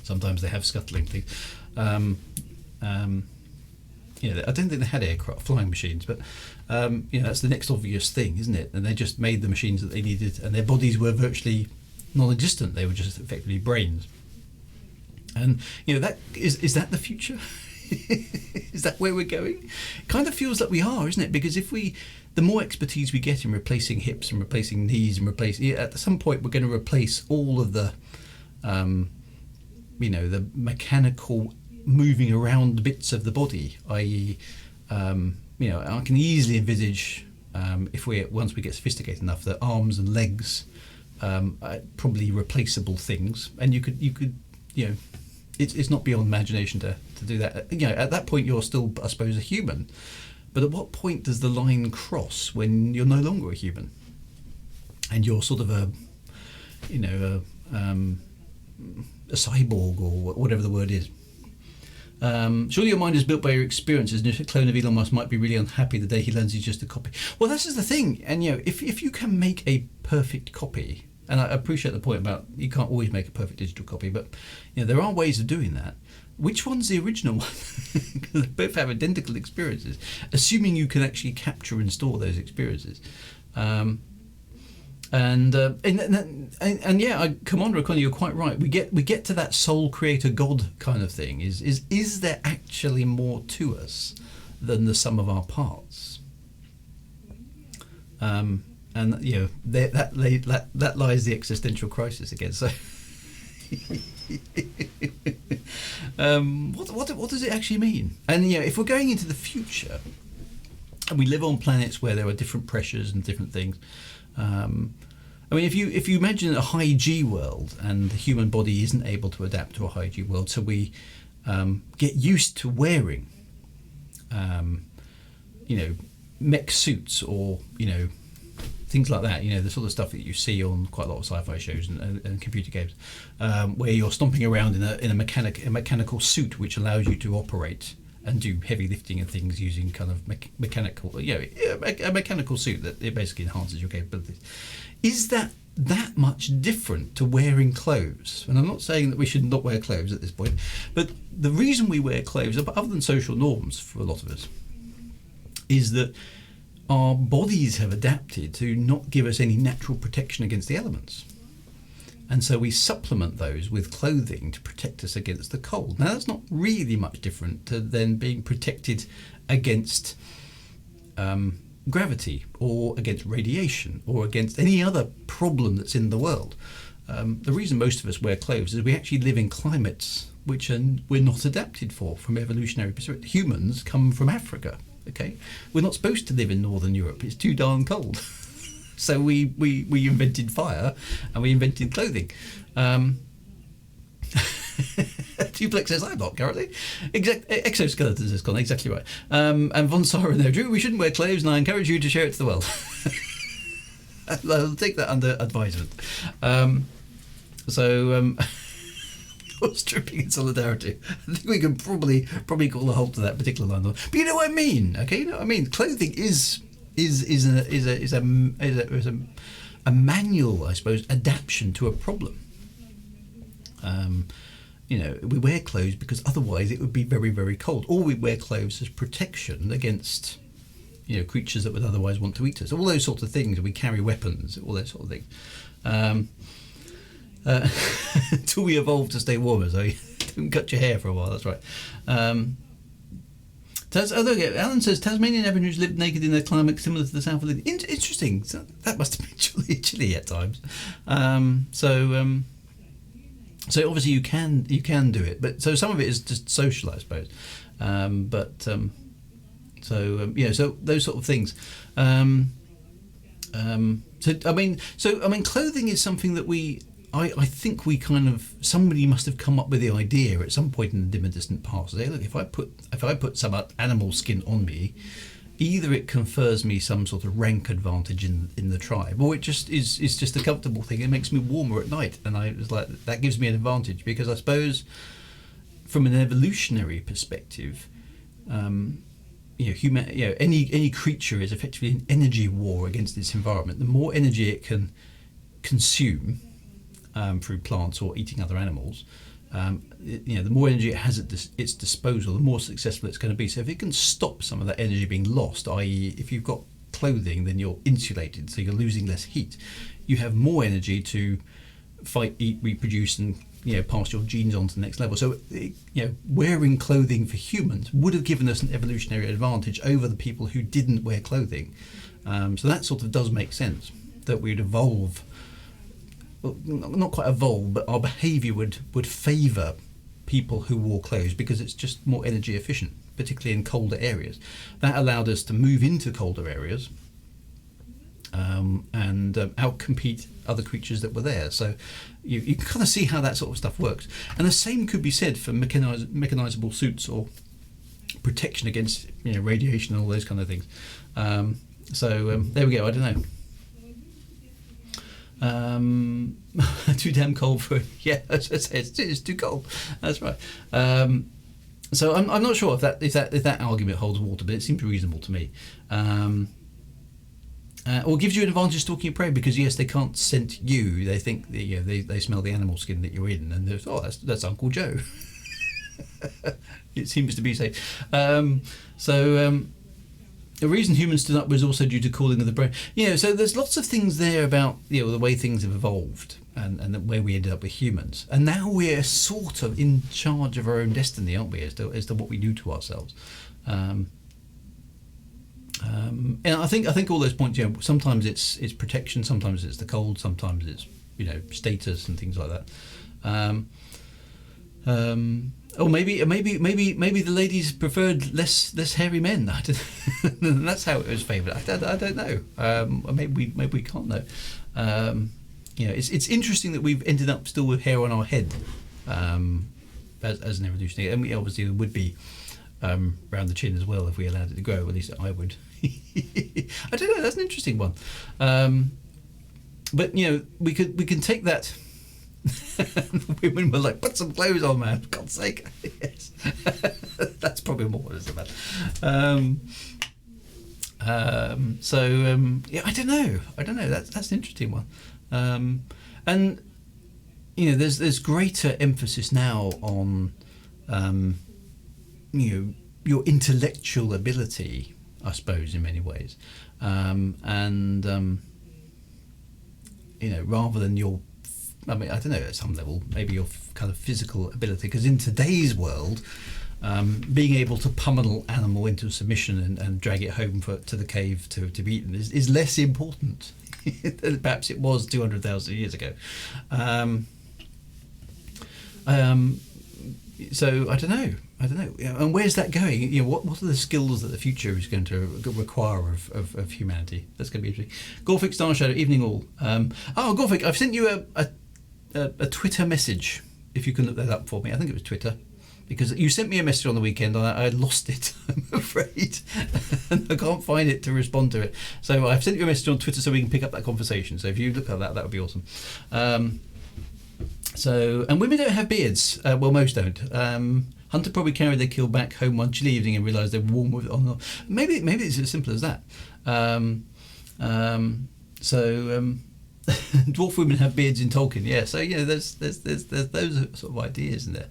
sometimes they have scuttling things. I don't think they had aircraft, flying machines, but that's the next obvious thing, isn't it? And they just made the machines that they needed, and their bodies were virtually non-existent. They were just effectively brains. And that is that the future? Is that where we're going? It kind of feels like we are, isn't it? Because the more expertise we get in replacing hips and replacing knees and at some point we're going to replace all of the, the mechanical moving around bits of the body. I can easily envisage once we get sophisticated enough that arms and legs are probably replaceable things, and you could it's not beyond imagination to do that. At that point you're still, I suppose, a human. But at what point does the line cross when you're no longer a human, and you're sort of a cyborg, or whatever the word is? Surely your mind is built by your experiences, and if a clone of Elon Musk might be really unhappy the day he learns he's just a copy. Well, this is the thing, and if you can make a perfect copy, and I appreciate the point about you can't always make a perfect digital copy, but there are ways of doing that. Which one's the original one? Because they both have identical experiences, assuming you can actually capture and store those experiences. Commander O'Connor, you're quite right. We get to that soul creator God kind of thing. Is there actually more to us than the sum of our parts? That lies the existential crisis again. So, what does it actually mean? And if we're going into the future, and we live on planets where there are different pressures and different things. If you imagine a high G world, and the human body isn't able to adapt to a high G world, so we get used to wearing, mech suits, or things like that. The sort of stuff that you see on quite a lot of sci-fi shows and computer games, where you're stomping around in a mechanical suit which allows you to operate and do heavy lifting and things using kind of mechanical, a mechanical suit that it basically enhances your capabilities. Is that much different to wearing clothes? And I'm not saying that we should not wear clothes at this point, but the reason we wear clothes, other than social norms for a lot of us, is that our bodies have adapted to not give us any natural protection against the elements. And so we supplement those with clothing to protect us against the cold. Now, that's not really much different to then being protected against gravity, or against radiation, or against any other problem that's in the world. The reason most of us wear clothes is we actually live in climates which we're not adapted for from evolutionary perspective. Humans come from Africa. Okay, we're not supposed to live in Northern Europe. It's too darn cold. So we invented fire, and we invented clothing. Duplex says, I'm not currently. Exoskeletons has gone, exactly right. And Von Sara there, Drew, we shouldn't wear clothes, and I encourage you to share it to the world. I'll take that under advisement. Stripping in solidarity. I think we can probably call a halt to that particular line. But you know what I mean, okay? You know what I mean? Clothing is a manual, I suppose, adaptation to a problem. We wear clothes because otherwise it would be very, very cold. Or we wear clothes as protection against, creatures that would otherwise want to eat us. All those sorts of things. We carry weapons, all those sort of things. Until we evolve to stay warmer, so you don't cut your hair for a while. That's right. Alan says Tasmanian Aborigines lived naked in a climate similar to the south of England. Interesting. So that must have been chilly at times. So obviously you can do it, but so some of it is just social, I suppose. So those sort of things. Clothing is something that I think we kind of, somebody must have come up with the idea at some point in the dim and distant past. Say, look, if I put some animal skin on me, either it confers me some sort of rank advantage in the tribe, or it just is just a comfortable thing. It makes me warmer at night, and I was like, that gives me an advantage, because I suppose from an evolutionary perspective, any creature is effectively an energy war against its environment. The more energy it can consume through plants or eating other animals, the more energy it has at its disposal, the more successful it's going to be. So if it can stop some of that energy being lost, i.e. if you've got clothing, then you're insulated, so you're losing less heat. You have more energy to fight, eat, reproduce, and pass your genes on to the next level. So wearing clothing for humans would have given us an evolutionary advantage over the people who didn't wear clothing. So that sort of does make sense, that we'd evolve. Well, not quite evolve, but our behaviour would favour people who wore clothes because it's just more energy efficient, particularly in colder areas. That allowed us to move into colder areas and outcompete other creatures that were there. So you can kind of see how that sort of stuff works. And the same could be said for mechanizable suits or protection against radiation and all those kind of things. There we go. I don't know. Too damn cold for it's too cold. That's right. So I'm not sure if that argument holds water, but it seems reasonable to me. Or gives you an advantage stalking your prey because yes, they can't scent you. They think they smell the animal skin that you're in, and they're that's Uncle Joe. It seems to be safe. The reason humans stood up was also due to calling of the brain. So there's lots of things there about the way things have evolved and where we ended up with humans. And now we're sort of in charge of our own destiny, aren't we, as to what we do to ourselves. And I think all those points. Sometimes it's protection, sometimes it's the cold, sometimes it's status and things like that. Or maybe the ladies preferred less hairy men. That's how it was favoured. I don't know. Maybe we can't know. It's interesting that we've ended up still with hair on our head as an evolutionary. And obviously there would be around the chin as well if we allowed it to grow. At least I would. I don't know. That's an interesting one. But we can take that. The women were like, put some clothes on, man, for God's sake. Yes. That's probably more what it's about. I don't know. That's an interesting one. And there's greater emphasis now on your intellectual ability, I suppose, in many ways, rather than your, I don't know, at some level, maybe your kind of physical ability, because in today's world, being able to pummel an animal into submission and drag it home to the cave to be eaten is less important than perhaps it was 200,000 years ago. So I don't know. And where's that going? What are the skills that the future is going to require of humanity? That's going to be interesting. Gorfic Star Shadow, evening all. Gorfic, I've sent you a Twitter message. If you can look that up for me, I think it was Twitter, because you sent me a message on the weekend. I lost it, I'm afraid, and I can't find it to respond to it. So I've sent you a message on Twitter so we can pick up that conversation. So if you look at that would be awesome. And women don't have beards. Well, most don't. Hunter probably carried their kill back home one chilly evening and realised they were warm with it on. Maybe it's as simple as that. Dwarf women have beards in Tolkien. Yeah. So there's those sort of ideas in there.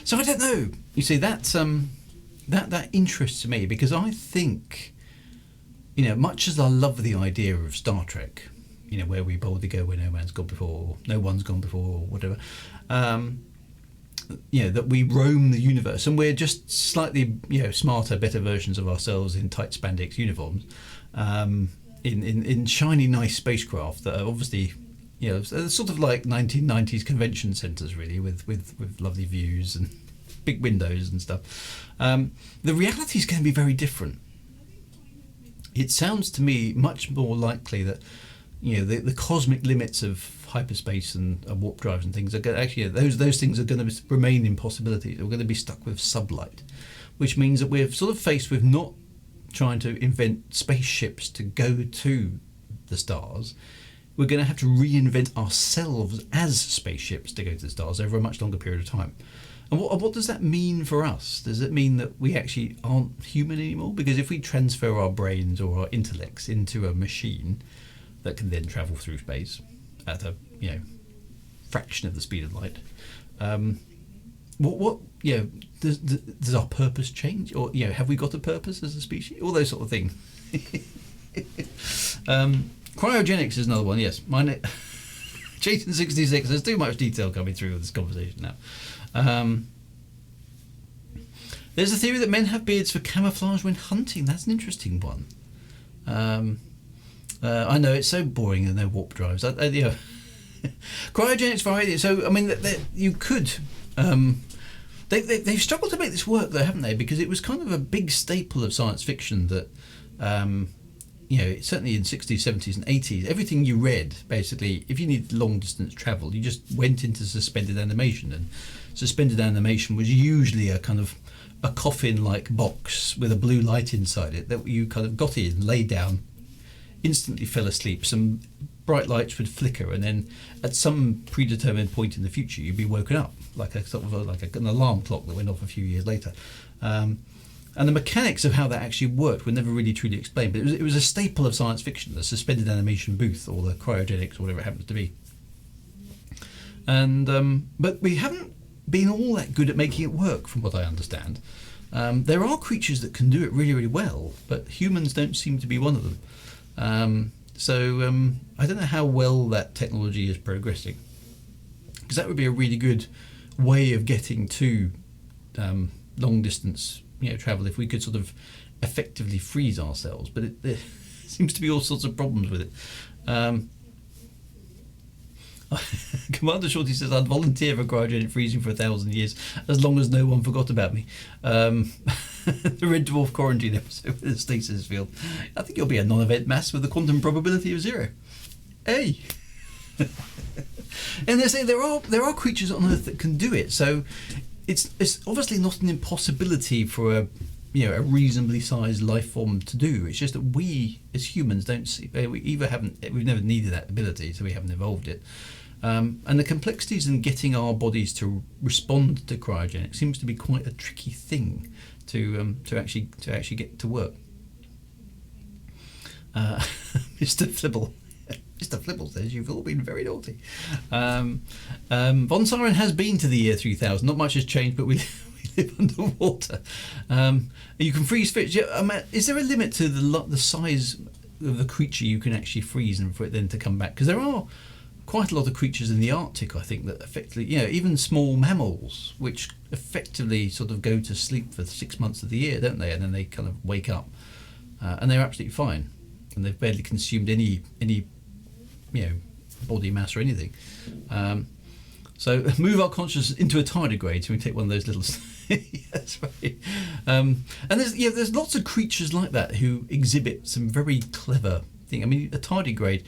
So I don't know. You see, that interests me because I think, much as I love the idea of Star Trek, where we boldly go where no man's gone before, or no one's gone before, or whatever. That we roam the universe and we're just slightly, smarter, better versions of ourselves in tight spandex uniforms, in shiny, nice spacecraft that are obviously, sort of like 1990s convention centres, really, with lovely views and big windows and stuff. The reality is going to be very different. It sounds to me much more likely that the cosmic limits of hyperspace and warp drives and things are going to, those things are going to remain impossibilities. We're going to be stuck with sublight, which means that we're sort of faced with not trying to invent spaceships to go to the stars. we're going to have to reinvent ourselves as spaceships to go to the stars over a much longer period of time. And what does that mean for us? Does it mean that we actually aren't human anymore? Because if we transfer our brains or our intellects into a machine that can then travel through space at a fraction of the speed of light, does our purpose change? Or have we got a purpose as a species? All those sort of things. Cryogenics is another one. Yes, mine. Jason 66. There's too much detail coming through with this conversation now. There's a theory that men have beards for camouflage when hunting. That's an interesting one. I know it's so boring and no warp drives. Cryogenics variety. So I mean, you could. They've struggled to make this work though, haven't they? Because it was kind of a big staple of science fiction that. Certainly in 60s, 70s and 80s, everything you read, basically, if you needed long distance travel, you just went into suspended animation. And suspended animation was usually a kind of a coffin-like box with a blue light inside it that you kind of got in, laid down, instantly fell asleep. Some bright lights would flicker, and then at some predetermined point in the future, you'd be woken up, like a sort of an alarm clock that went off a few years later. And the mechanics of how that actually worked were never really truly explained, but it was a staple of science fiction, the suspended animation booth or the cryogenics or whatever it happens to be. And but we haven't been all that good at making it work, from what I understand. There are creatures that can do it really, really well, but humans don't seem to be one of them. So I don't know how well that technology is progressing, because that would be a really good way of getting to long distance travel if we could sort of effectively freeze ourselves, but there seems to be all sorts of problems with it. Commander Shorty says, I'd volunteer for cryogenic freezing for 1,000 years as long as no one forgot about me. The Red Dwarf quarantine episode with the stasis field. I think you'll be a non-event mass with a quantum probability of 0. Hey! And they say there are creatures on Earth that can do it, so it's obviously not an impossibility for a reasonably sized life form to do. It's just that we as humans don't see, we've never needed that ability, so we haven't evolved it. And the complexities in getting our bodies to respond to cryogenics seems to be quite a tricky thing to actually get to work. Mr. Flibble. Mr. Flibble says, you've all been very naughty. Von Siren has been to the year 3000. Not much has changed, but we live underwater. You can freeze fish. Is there a limit to the size of the creature you can actually freeze and for it then to come back? Because there are quite a lot of creatures in the Arctic, I think, that effectively, even small mammals, which effectively sort of go to sleep for 6 months of the year, don't they? And then they kind of wake up. And they're absolutely fine. And they've barely consumed any body mass or anything. So move our consciousness into a tardigrade, so we take one of those little. That's right. And there's lots of creatures like that who exhibit some very clever thing. I mean, a tardigrade.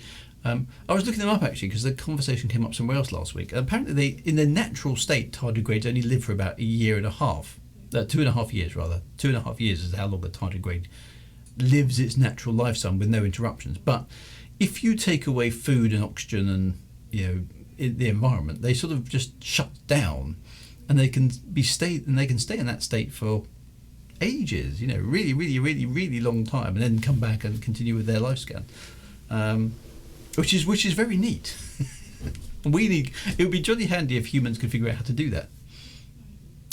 I was looking them up actually because the conversation came up somewhere else last week. Apparently, in their natural state, tardigrades only live for about a year and a half. 2.5 years rather. 2.5 years is how long a tardigrade lives its natural lifetime with no interruptions. But if you take away food and oxygen and in the environment, they sort of just shut down, and they can stay in that state for ages. Really, really, really, really long time, and then come back and continue with their lifespan, which is very neat. It would be jolly handy if humans could figure out how to do that.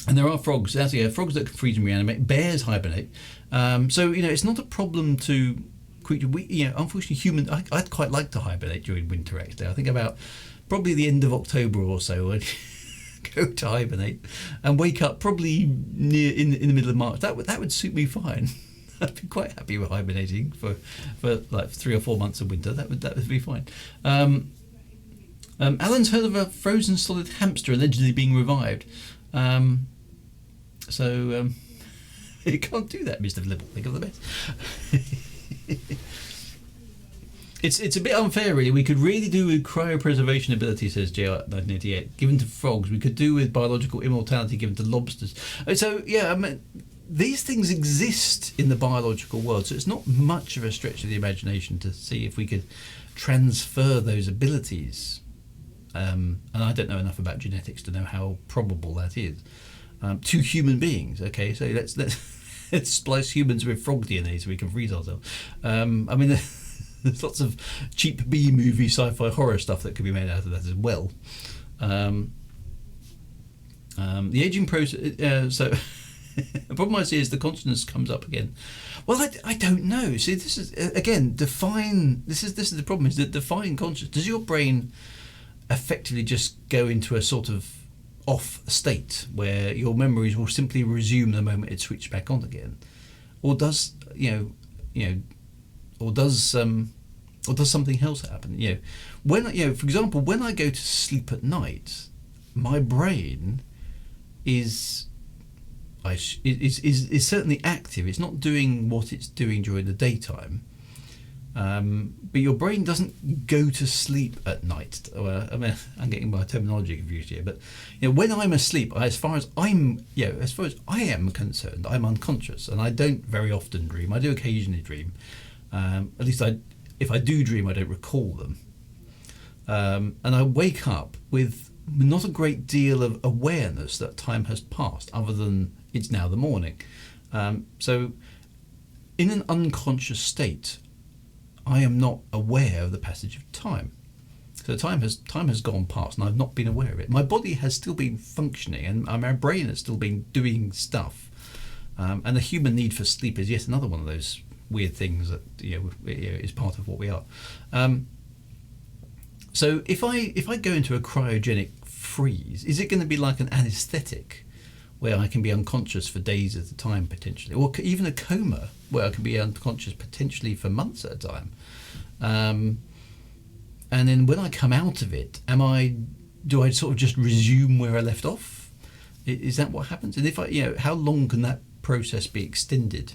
And there are frogs. Frogs that can freeze and reanimate. Bears hibernate. So it's not a problem to. Unfortunately, humans. I'd quite like to hibernate during winter. Actually, I think about probably the end of October or so, I'd go to hibernate and wake up probably near in the middle of March. That would suit me fine. I'd be quite happy with hibernating for like 3 or 4 months of winter. That would be fine. Alan's heard of a frozen solid hamster allegedly being revived. So you can't do that, Mr. Flibble. Think of the best. It's a bit unfair, really. We could really do with cryopreservation ability, says JR1988, given to frogs. We could do with biological immortality given to lobsters. So these things exist in the biological world, so it's not much of a stretch of the imagination to see if we could transfer those abilities. And I don't know enough about genetics to know how probable that is, to human beings. Okay, so let's let's splice humans with frog DNA so we can freeze ourselves. I mean, there's lots of cheap B-movie sci-fi horror stuff that could be made out of that as well. The aging process. So the problem I see is the consciousness comes up again. Well, I don't know. See, this is again define. This is the problem. Is that define consciousness? Does your brain effectively just go into a sort of off state where your memories will simply resume the moment it's switched back on again, or does or does something else happen? When for example, when I go to sleep at night, my brain is certainly active. It's not doing what it's doing during the daytime. But your brain doesn't go to sleep at night. I mean, I'm getting my terminology confused here, but when I'm asleep, as far as I am concerned, I'm unconscious, and I don't very often dream. I do occasionally dream. At least if I do dream, I don't recall them. And I wake up with not a great deal of awareness that time has passed, other than it's now the morning. So, in an unconscious state, I am not aware of the passage of time. So time has gone past, and I've not been aware of it. My body has still been functioning, and my brain has still been doing stuff. And the human need for sleep is yet another one of those weird things that is part of what we are. So if I go into a cryogenic freeze, is it going to be like an anaesthetic, where I can be unconscious for days at a time potentially, or even a coma where I can be unconscious potentially for months at a time? And then when I come out of it, do I sort of just resume where I left off? Is that what happens? And if how long can that process be extended?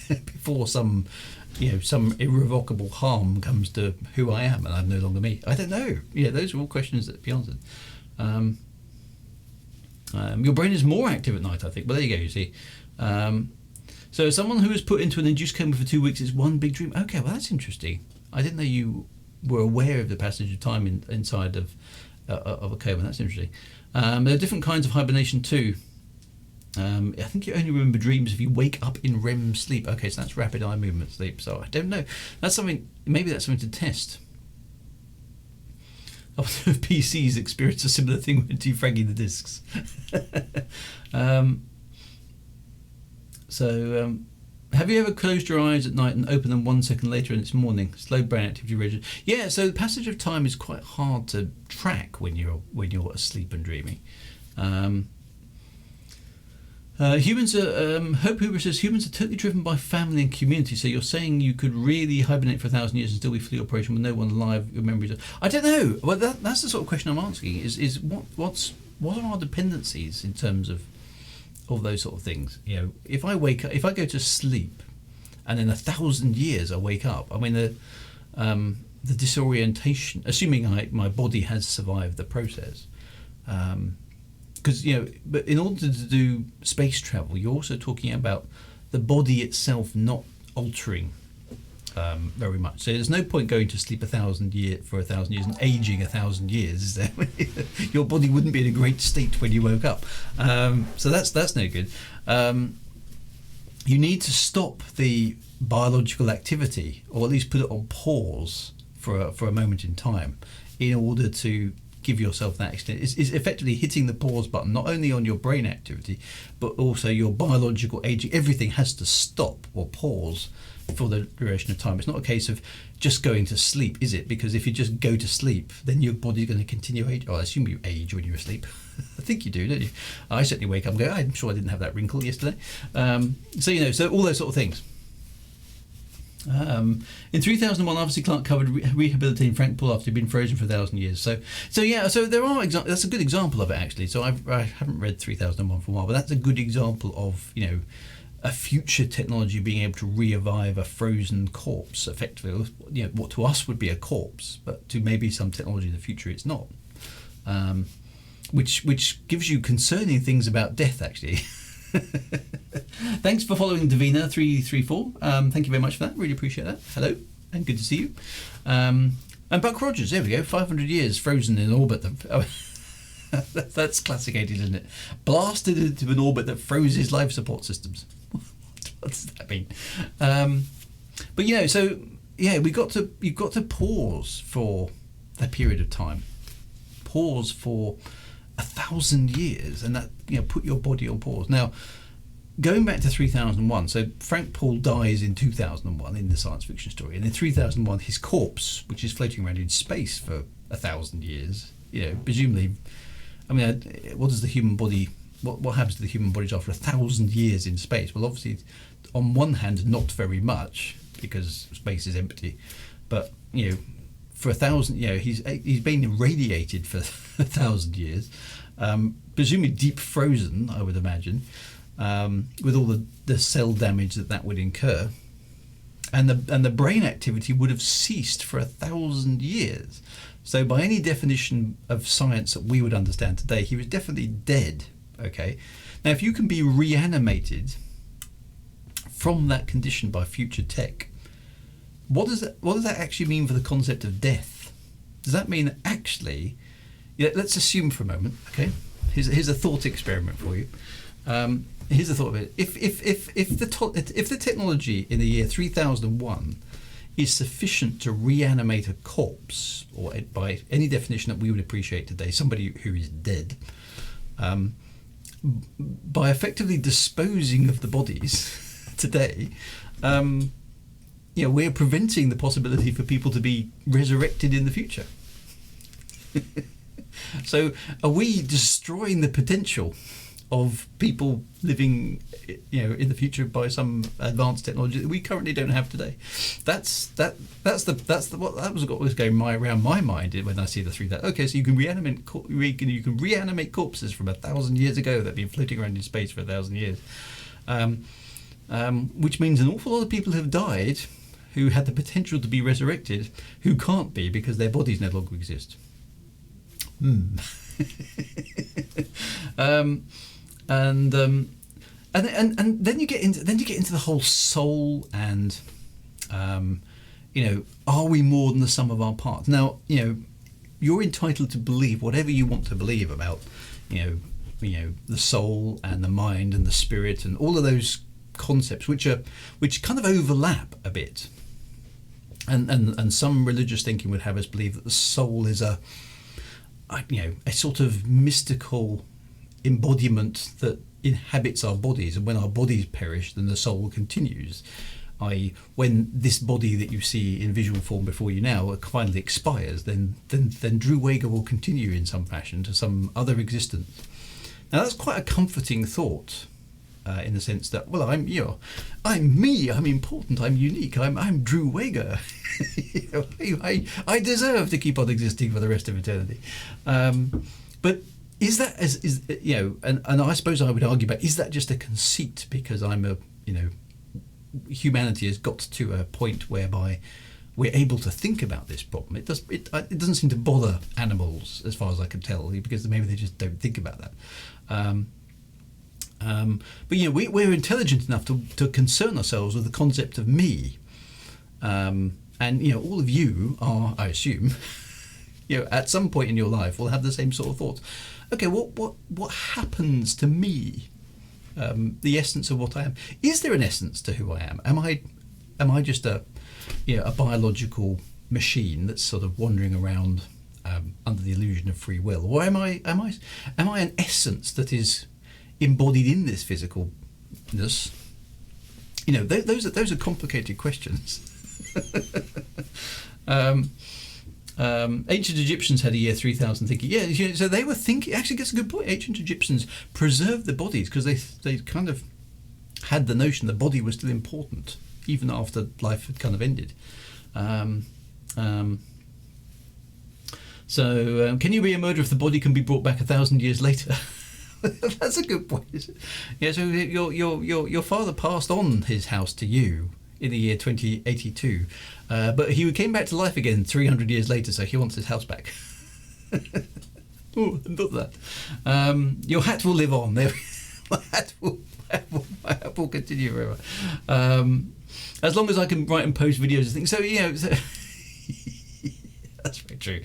Before some irrevocable harm comes to who I am and I'm no longer me. I don't know. Those are all questions that be answered. Your brain is more active at night, I think. But there you go. You see. So someone who was put into an induced coma for 2 weeks is one big dream. Okay, well that's interesting. I didn't know you were aware of the passage of time inside of a coma. That's interesting. There are different kinds of hibernation too. I think you only remember dreams if you wake up in REM sleep. Okay, so that's rapid eye movement sleep. So I don't know. Maybe that's something to test. I wonder if PCs experience a similar thing when defragging the disks. Have you ever closed your eyes at night and opened them 1 second later and it's morning? Slow brain activity register. Yeah, so the passage of time is quite hard to track when you're asleep and dreaming. Humans are, Hope Hoover says, humans are totally driven by family and community. So you're saying you could really hibernate for 1,000 years and still be fully operational with no one alive, your memories are... I don't know. Well, that's the sort of question I'm asking, is what are our dependencies in terms of those sort of things? If I go to sleep and in 1,000 years I wake up, I mean, the disorientation, assuming my body has survived the process, because but in order to do space travel, you're also talking about the body itself not altering very much. So there's no point going to sleep 1,000 years and aging 1,000 years, is there? Your body wouldn't be in a great state when you woke up. So that's no good. You need to stop the biological activity, or at least put it on pause for a moment in time, in order to give yourself that extent. It's effectively hitting the pause button, not only on your brain activity, but also your biological aging. Everything has to stop or pause for the duration of time. It's not a case of just going to sleep, is it? Because if you just go to sleep, then your body's going to continue age. I assume you age when you're asleep. I think you do, don't you? I certainly wake up and go, I'm sure I didn't have that wrinkle yesterday. So all those sort of things. In 3001, Arthur C. Clarke covered rehabilitating Frank Paul after he'd been frozen for 1,000 years. So there are that's a good example of it, actually. So I haven't read 3001 for a while, but that's a good example of a future technology being able to revive a frozen corpse, effectively. What to us would be a corpse, but to maybe some technology in the future it's not. Which gives you concerning things about death, actually. Thanks for following Davina334. Thank you very much for that. Really appreciate that. Hello, and good to see you. And Buck Rogers, there we go. 500 years frozen in orbit. That's classic 80s, isn't it? Blasted into an orbit that froze his life support systems. What does that mean? But so you've got to pause for a period of time. Pause for 1,000 years, and that put your body on pause. Now, going back to 3001, so Frank Paul dies in 2001 in the science fiction story, and in 3001 his corpse, which is floating around in space for 1,000 years, presumably, I mean, what does the human body, what happens to the human bodies after 1,000 years in space? Well, obviously, on one hand, not very much, because space is empty, but for 1,000, he's been irradiated for 1,000 years, presumably deep frozen, I would imagine, with all the cell damage that would incur, and the brain activity would have ceased for 1,000 years. So by any definition of science that we would understand today, he was definitely dead. Okay, now if you can be reanimated from that condition by future tech, what does that actually mean for the concept of death? Does that mean that actually, let's assume for a moment, okay? Here's a thought experiment for you. Here's the thought of it. If the technology in the year 3001 is sufficient to reanimate a corpse, or by any definition that we would appreciate today, somebody who is dead, by effectively disposing of the bodies today, we're preventing the possibility for people to be resurrected in the future. So are we destroying the potential of people living, in the future by some advanced technology that we currently don't have today? That was what was going around my mind when I see the 3,000. Okay, so you can reanimate corpses from 1,000 years ago that have been floating around in space for 1,000 years, which means an awful lot of people have died who had the potential to be resurrected, who can't be because their bodies no longer exist. And then you get into the whole soul and are we more than the sum of our parts? Now you're entitled to believe whatever you want to believe about the soul and the mind and the spirit and all of those concepts which kind of overlap a bit, and some religious thinking would have us believe that the soul is a sort of mystical embodiment that inhabits our bodies, and when our bodies perish, then the soul continues. I.e., when this body that you see in visual form before you now finally expires, then Dru-ids will continue in some fashion to some other existence. Now that's quite a comforting thought, in the sense that, well, I'm me, I'm important, I'm unique, I'm Dru-ids. I deserve to keep on existing for the rest of eternity. But is that and I suppose I would argue about, is that just a conceit because humanity has got to a point whereby we're able to think about this problem? It doesn't seem to bother animals, as far as I can tell, because maybe they just don't think about that. But we're intelligent enough to concern ourselves with the concept of me, and all of you are, I assume, at some point in your life will have the same sort of thoughts. Okay, what happens to me? The essence of what I am. Is there an essence to who I am? Am I just a biological machine that's sort of wandering around under the illusion of free will, or am I an essence that is embodied in this physicalness? Those are complicated questions. Ancient Egyptians had a year 3000 thinking. Yeah, so they were thinking. Actually, that's a good point. Ancient Egyptians preserved the bodies because they kind of had the notion the body was still important even after life had kind of ended. So can you be a murderer if the body can be brought back 1,000 years later? That's a good point. Yeah. So your father passed on his house to you in the year 2082, but he came back to life again 300 years later, so he wants his house back. Oh, not that. Your hat will live on. The hat will my app will continue forever. As long as I can write and post videos and things. So, that's very true.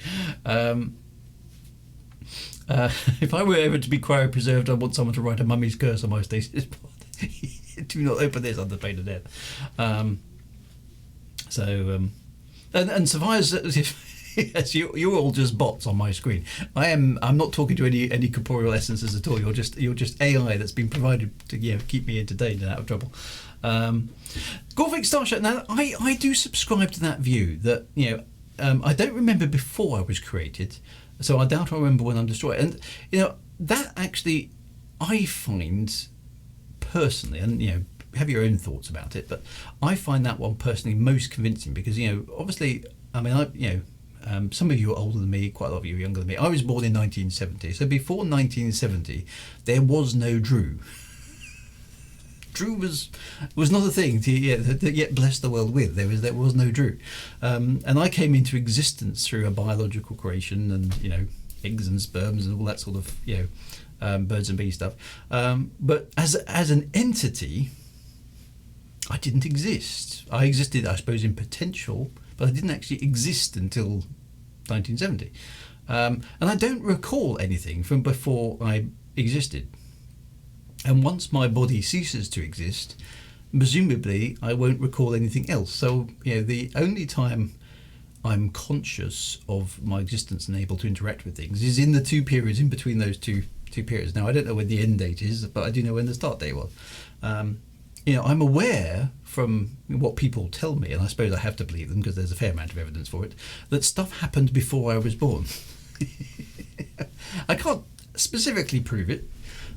If I were ever to be cryopreserved, I want someone to write a mummy's curse on my stasis pod. Do not open this under pain of death. And Sophia's, yes, you're all just bots on my screen. I'm not talking to any corporeal essences at all. You're just AI that's been provided to keep me entertained and out of trouble. Gorvic Starshot. Now I do subscribe to that view that I don't remember before I was created, so I doubt I remember when I'm destroyed. And that actually I find personally, and have your own thoughts about it, but I find that one personally most convincing because obviously, I mean, some of you are older than me, quite a lot of you are younger than me. I was born in 1970, so before 1970 there was no Dru. Dru was not a thing to yet bless the world with. There was no Dru, and I came into existence through a biological creation, and eggs and sperms and all that sort of birds and bees stuff. But as an entity, I didn't exist. I existed, I suppose, in potential, but I didn't actually exist until 1970. And I don't recall anything from before I existed. And once my body ceases to exist, presumably I won't recall anything else. So, the only time I'm conscious of my existence and able to interact with things is in the 2 periods in between those two periods. Now, I don't know when the end date is, but I do know when the start date was. I'm aware from what people tell me, and I suppose I have to believe them because there's a fair amount of evidence for it, that stuff happened before I was born. I can't specifically prove it,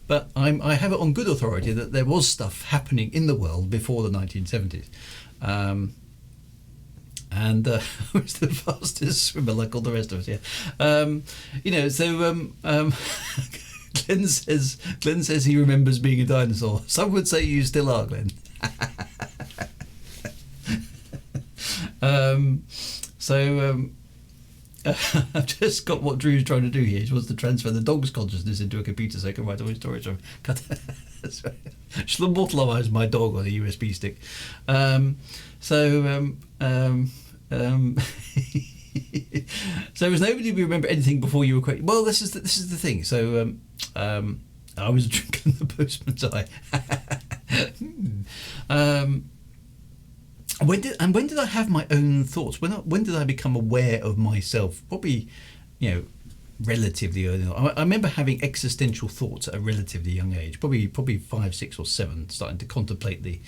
but I have it on good authority that there was stuff happening in the world before the 1970s. And I was the fastest swimmer like all the rest of us, Glenn says he remembers being a dinosaur. Some would say you still are, Glenn. I've just got what Dru's trying to do here. He wants to transfer the dog's consciousness into a computer so I can write all his stories. She'll immortalise my dog on a USB stick. So was nobody remember anything before you were created? Well, this is the thing. So I was drinking the postman's eye. When did I have my own thoughts? When did I become aware of myself? Probably, relatively early on. I remember having existential thoughts at a relatively young age. Probably 5, 6, or 7, starting to contemplate the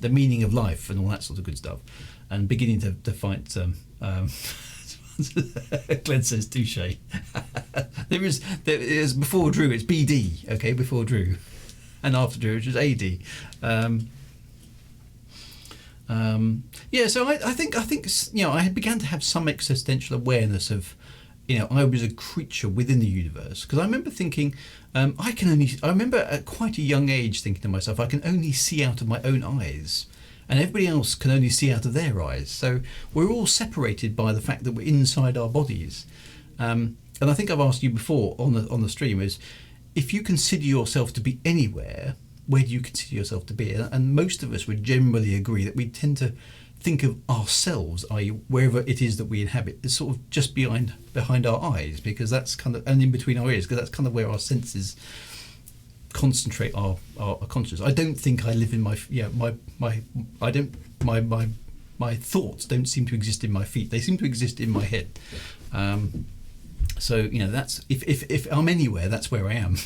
meaning of life and all that sort of good stuff, and beginning to find some. Glenn says touche. There is before Dru, it's BD, okay, before Dru, and after Dru, which is AD. So I think I began to have some existential awareness of, I was a creature within the universe, because I remember thinking, I remember at quite a young age thinking to myself, I can only see out of my own eyes, and everybody else can only see out of their eyes. So we're all separated by the fact that we're inside our bodies. And I think I've asked you before on the stream is, if you consider yourself to be anywhere, where do you consider yourself to be? And most of us would generally agree that we tend to think of ourselves, i.e. wherever it is that we inhabit, is sort of just behind our eyes, because that's kind of, and in between our ears, because that's kind of where our senses concentrate our consciousness. I don't think I live in my thoughts don't seem to exist in my feet. They seem to exist in my head. So that's if I'm anywhere, that's where I am.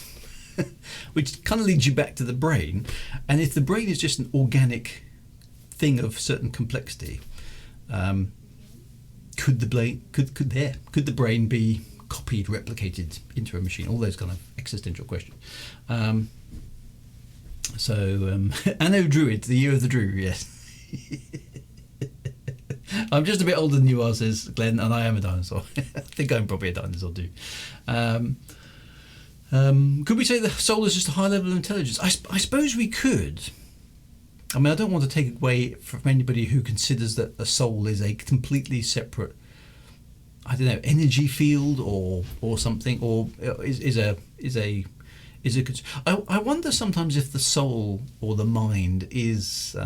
Which kind of leads you back to the brain, and if the brain is just an organic thing of certain complexity, could the brain be copied, replicated into a machine? All those kind of existential questions. Anno Dru-ids, the year of the Dru, yes. I'm just a bit older than you are, says Glenn, and I am a dinosaur. I think I'm probably a dinosaur too. Could we say the soul is just a high level of intelligence? I suppose we could. I mean, I don't want to take away from anybody who considers that a soul is a completely separate, I don't know, energy field or something, or is is a good. I wonder sometimes if the soul or the mind is,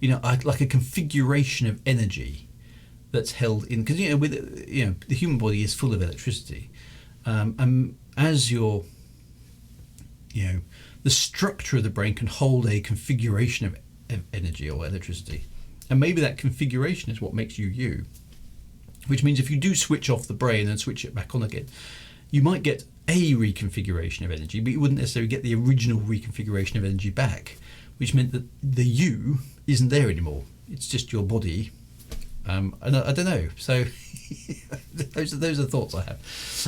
like a configuration of energy that's held in, because the human body is full of electricity, and as the structure of the brain can hold a configuration of energy or electricity, and maybe that configuration is what makes you you. Which means if you do switch off the brain and switch it back on again, you might get a reconfiguration of energy, but you wouldn't necessarily get the original reconfiguration of energy back, which meant that the you isn't there anymore. It's just your body. And I don't know. So those are thoughts I have.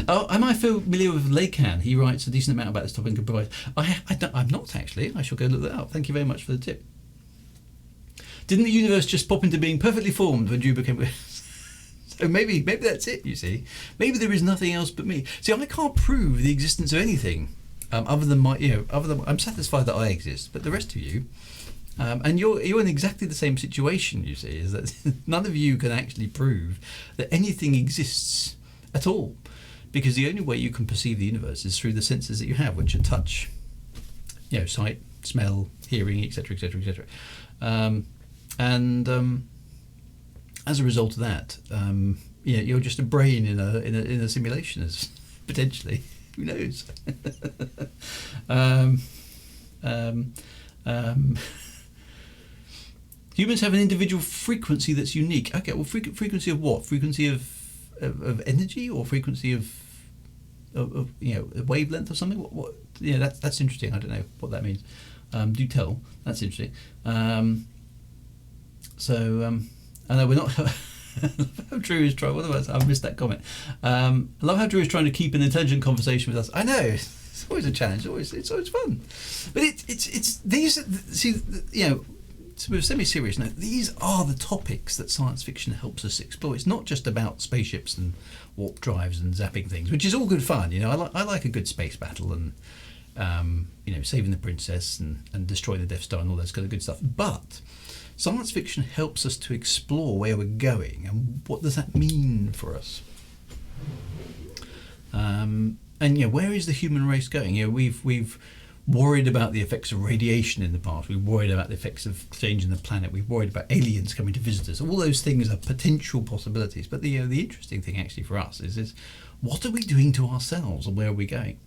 Am I familiar with Lacan? He writes a decent amount about this topic and provides. I'm not actually. I shall go look that up. Thank you very much for the tip. Didn't the universe just pop into being perfectly formed when Dru became... So maybe that's it, you see. Maybe there is nothing else but me. See, I can't prove the existence of anything other than I'm satisfied that I exist, but the rest of you, and you're in exactly the same situation, you see, is that none of you can actually prove that anything exists at all, because the only way you can perceive the universe is through the senses that you have, which are touch, sight, smell, hearing, etc., etc., etc. As a result of that, you're just a brain in a simulation, as potentially. Who knows? Humans have an individual frequency that's unique. Okay, well, frequency of what? Frequency of energy, or frequency of a wavelength or something? What? Yeah, that's interesting. I don't know what that means. Do tell. That's interesting. I know we're not. I love how Dru is trying. What about? I've missed that comment. I love how Dru is trying to keep an intelligent conversation with us. I know it's always a challenge. It's always fun, but it's these. See, semi-serious note. These are the topics that science fiction helps us explore. It's not just about spaceships and warp drives and zapping things, which is all good fun. I like a good space battle and saving the princess and destroying the Death Star and all that kind of good stuff. But science fiction helps us to explore where we're going and what does that mean for us. Where is the human race going? We've worried about the effects of radiation in the past. We've worried about the effects of changing the planet. We've worried about aliens coming to visit us. All those things are potential possibilities. But the interesting thing actually for us is what are we doing to ourselves and where are we going?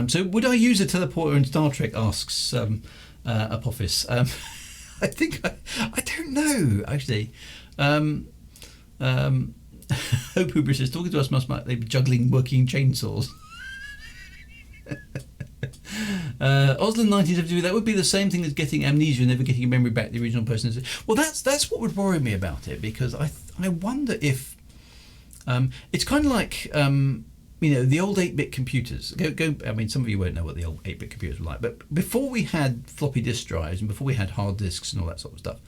So would I use a teleporter in Star Trek, asks Apophis. I think I don't know, actually. Hope Hubris is talking to us must they be juggling working chainsaws. Osland 1972, that would be the same thing as getting amnesia and never getting a memory back, the original person. Well, that's what would worry me about it, because I wonder if it's kind of like the old 8-bit computers. I mean, some of you won't know what the old 8-bit computers were like, but before we had floppy disk drives and before we had hard disks and all that sort of stuff,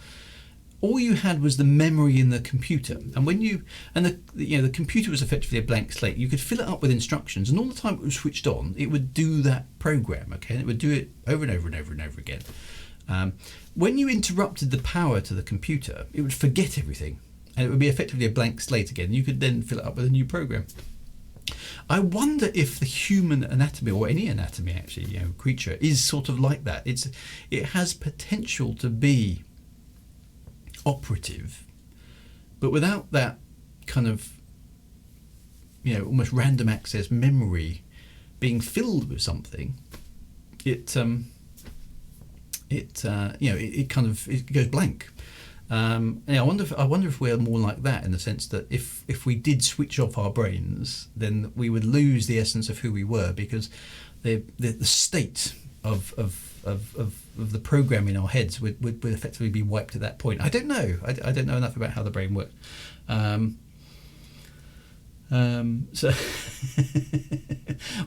all you had was the memory in the computer. And when the computer was effectively a blank slate, you could fill it up with instructions, and all the time it was switched on, it would do that program, okay? And it would do it over and over and over and over again. When you interrupted the power to the computer, it would forget everything, and it would be effectively a blank slate again. You could then fill it up with a new program. I wonder if the human anatomy, or any anatomy actually, creature, is sort of like that. It has potential to be operative, but without that kind of almost random access memory being filled with something, it kind of goes blank. I wonder if we're more like that, in the sense that if we did switch off our brains, then we would lose the essence of who we were, because the state of the program in our heads would effectively be wiped at that point. I don't know. I don't know enough about how the brain works. So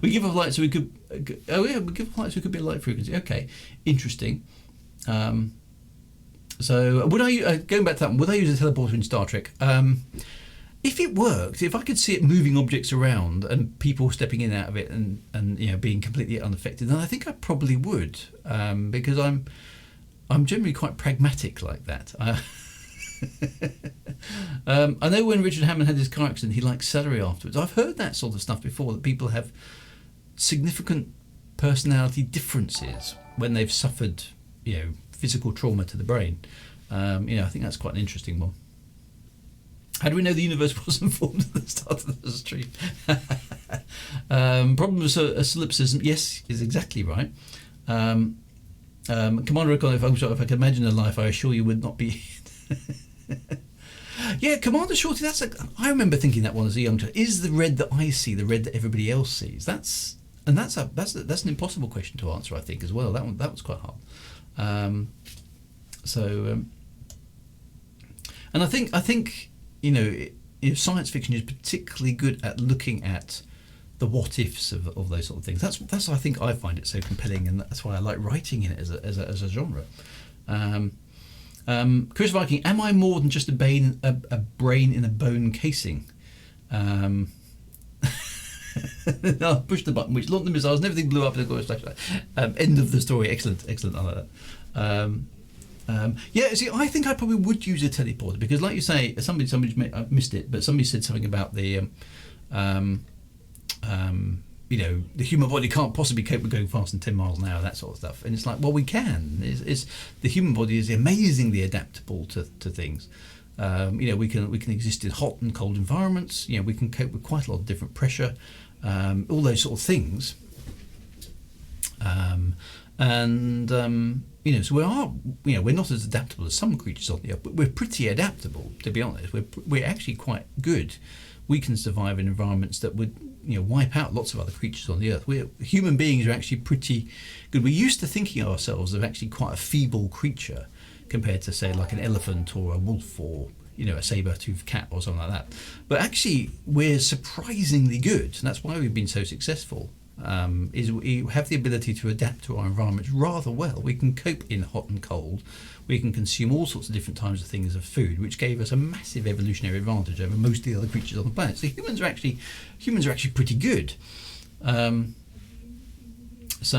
we give off light so we could. We give off light so we could be a light frequency. Okay, interesting. So would I going back to that one? Would I use a teleporter in Star Trek? If it worked, if I could see it moving objects around and people stepping in and out of it and being completely unaffected, then I think I probably would, because I'm generally quite pragmatic like that. I know when Richard Hammond had his car accident, he liked celery afterwards. I've heard that sort of stuff before, that people have significant personality differences when they've suffered, physical trauma to the brain. I think that's quite an interesting one. How do we know the universe wasn't formed at the start of the stream? Problem with solipsism, yes, is exactly right. Commander O'Connor, if I could imagine a life, I assure you would not be. Yeah, Commander Shorty, I remember thinking that one as a young child. Is the red that I see the red that everybody else sees? That's an impossible question to answer, I think, as well. That was quite hard. And I think science fiction is particularly good at looking at the what ifs of those sort of things. That's why I think I find it so compelling, and that's why I like writing in it as a genre. Chris Viking, am I more than just a brain in a bone casing? No, push the button which launched the missiles and everything blew up and end of the story. Excellent. I like that. See, I think I probably would use a teleporter, because, like you say, somebody I missed it, but somebody said something about the the human body can't possibly cope with going faster than 10 miles an hour, that sort of stuff. And it's like, well, we can. It's the human body is amazingly adaptable to things. We can exist in hot and cold environments. We can cope with quite a lot of different pressure, all those sort of things. So we're not as adaptable as some creatures on the earth, but we're pretty adaptable, to be honest. We're actually quite good. We can survive in environments that would wipe out lots of other creatures on the earth. Human beings are actually pretty good. We're used to thinking of ourselves as actually quite a feeble creature compared to, say, like an elephant or a wolf or a saber-toothed cat or something like that. But actually, we're surprisingly good, and that's why we've been so successful. Is we have the ability to adapt to our environments rather well. We can cope in hot and cold. We can consume all sorts of different types of things of food, which gave us a massive evolutionary advantage over most of the other creatures on the planet. So humans are actually pretty good. And thanks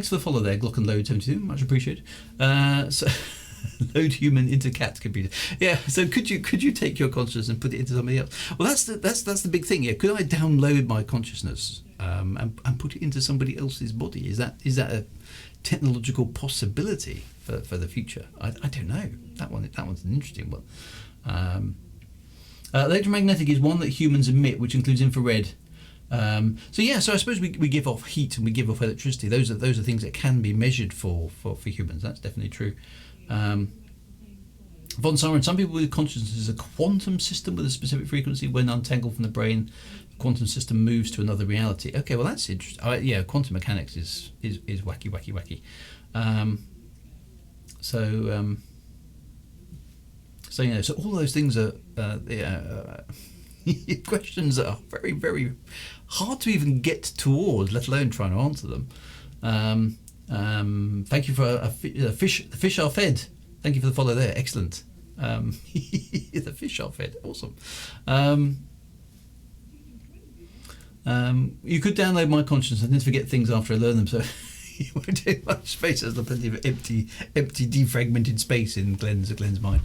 for the follow there, Glock and Load 72, much appreciated. Load human into cat computer. Yeah. So could you take your consciousness and put it into somebody else? Well, that's the big thing. Yeah. Could I download my consciousness and put it into somebody else's body? Is that a technological possibility for the future? I don't know. That one's an interesting one. Electromagnetic is one that humans emit, which includes infrared. So I suppose we give off heat and we give off electricity. Those are things that can be measured for humans. That's definitely true. Von Siren, some people with consciousness is a quantum system with a specific frequency. When untangled from the brain, the quantum system moves to another reality. Okay, well that's interesting. Quantum mechanics is wacky. So all those things are questions that are very, very hard to even get towards, let alone trying to answer them. Thank you for the fish are fed. Thank you for the follow there. Excellent. The fish are fed. Awesome. You could download my consciousness and then forget things after I learn them, so you won't take much space. There's plenty of empty defragmented space in Glenn's mind.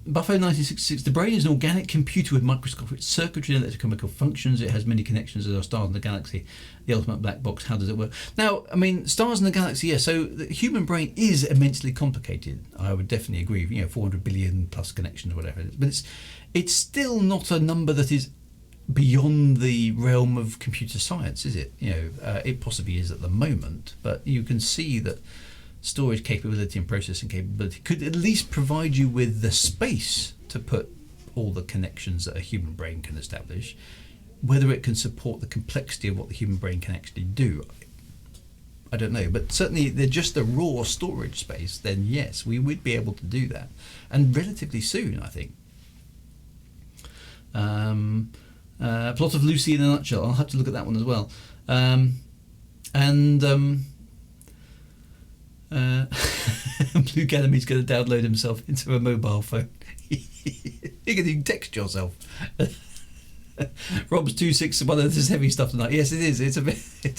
Buffo 1966, the brain is an organic computer with microscopic circuitry and electrochemical functions. It has many connections as our stars in the galaxy. The ultimate black box, how does it work? Now, stars in the galaxy, yeah, so the human brain is immensely complicated. I would definitely agree, 400 billion plus connections, whatever it is. But it's still not a number that is beyond the realm of computer science, is it? It possibly is at the moment, but you can see that storage capability and processing capability could at least provide you with the space to put all the connections that a human brain can establish. Whether it can support the complexity of what the human brain can actually do, I don't know. But certainly, they're just the raw storage space. Then yes, we would be able to do that, and relatively soon, I think. Plot of Lucy in a nutshell. I'll have to look at that one as well. Blue Ganymede's going to download himself into a mobile phone. You can text yourself. Rob's 261. This is heavy stuff tonight. Yes, it is. It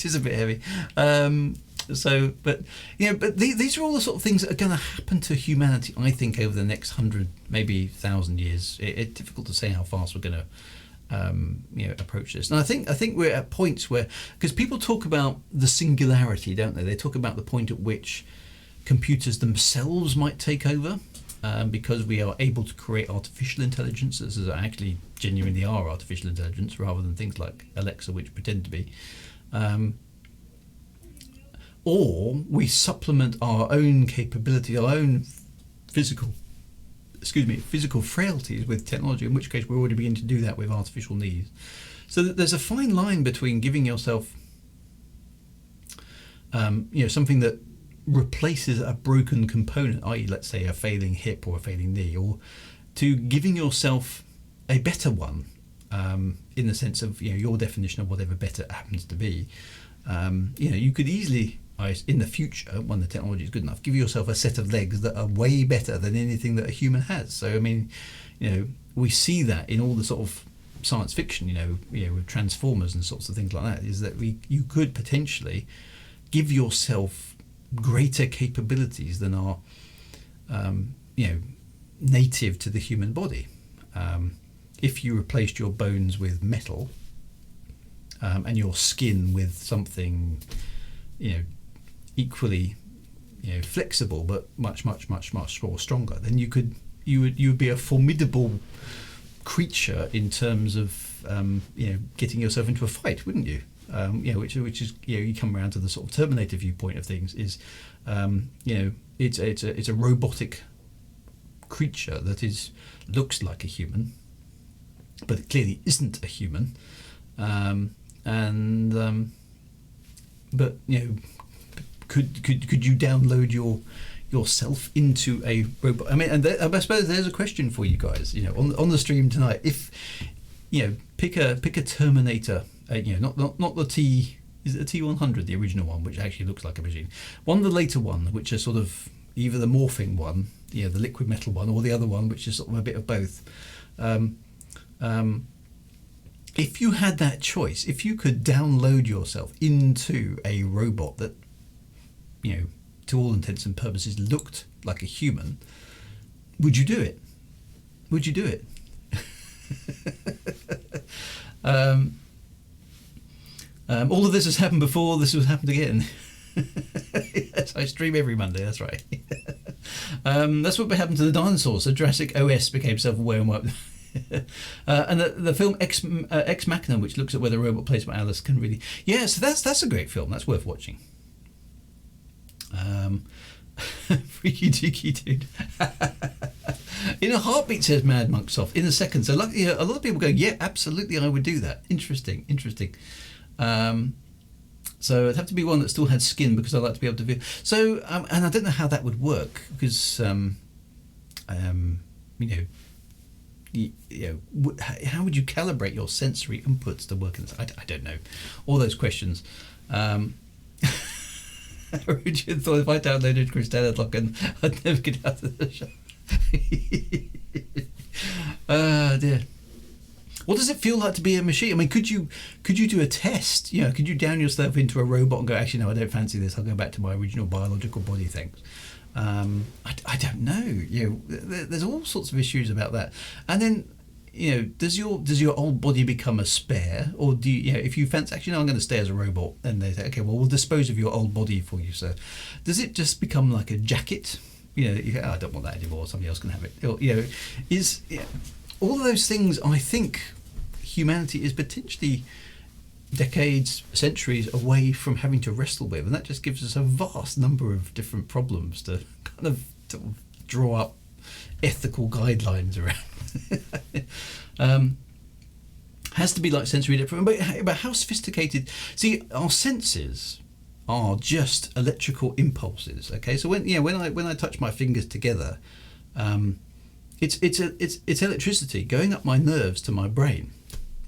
is a bit heavy. So, but these are all the sort of things that are going to happen to humanity, I think, over the next 100, maybe 1,000 years. It's difficult to say how fast we're going to approach this. And I think we're at points where, because people talk about the singularity, don't they? They talk about the point at which computers themselves might take over, because we are able to create artificial intelligences that actually genuinely are artificial intelligence, rather than things like Alexa, which pretend to be. Or we supplement our own capability, our own physical frailties with technology, in which case we're already beginning to do that with artificial knees. So that there's a fine line between giving yourself something that replaces a broken component, i.e. let's say a failing hip or a failing knee, or to giving yourself a better one, in the sense of your definition of whatever better happens to be. You could easily, in the future, when the technology is good enough, give yourself a set of legs that are way better than anything that a human has. So I mean, we see that in all the sort of science fiction, with Transformers and sorts of things like that, is that you could potentially give yourself greater capabilities than are native to the human body. If you replaced your bones with metal, and your skin with something equally flexible but much more stronger, then you would be a formidable creature in terms of getting yourself into a fight, wouldn't you? Which is you come around to the sort of Terminator viewpoint of things, is it's a robotic creature that looks like a human, but it clearly isn't a human. But could you download yourself into a robot? I mean, and I suppose there's a question for you guys. On the stream tonight, if pick a Terminator, not the T. Is it the T100, the original one, which actually looks like a machine? One, the later one, which is sort of either the morphing one, the liquid metal one, or the other one, which is sort of a bit of both. If you had that choice, if you could download yourself into a robot that, to all intents and purposes looked like a human, would you do it? Would you do it? All of this has happened before, this has happened again. Yes, I stream every Monday, that's right. That's what happened to the dinosaurs. So Jurassic OS became self-aware and wiped. And the film Ex Machina, which looks at whether robot placement Alice can really... Yeah, so that's a great film. That's worth watching. Freaky deaky dude. In a heartbeat, says Mad Monk Soft. In a second. So like, a lot of people go, yeah, absolutely, I would do that. Interesting. So it'd have to be one that still had skin, because I like to be able to feel. So, and I don't know how that would work, because, how would you calibrate your sensory inputs to work in this? I don't know. All those questions. Richard thought if I downloaded Christina Locken, I'd never get out of the show. Dear. What does it feel like to be a machine? I mean, could you do a test? Could you down yourself into a robot and go, actually, no, I don't fancy this. I'll go back to my original biological body. Thanks. I don't know. There's all sorts of issues about that. And then, does your old body become a spare, or do you, if you fancy, actually, no, I'm going to stay as a robot, and they say, okay, well, we'll dispose of your old body for you, sir. Does it just become like a jacket? You go, oh, I don't want that anymore. Somebody else can have it. Or, all of those things. I think humanity is potentially decades, centuries away from having to wrestle with, and that just gives us a vast number of different problems to kind of draw up ethical guidelines around. Has to be like sensory deprivation, but how sophisticated? See, our senses are just electrical impulses. Okay, so when I touch my fingers together, it's electricity going up my nerves to my brain.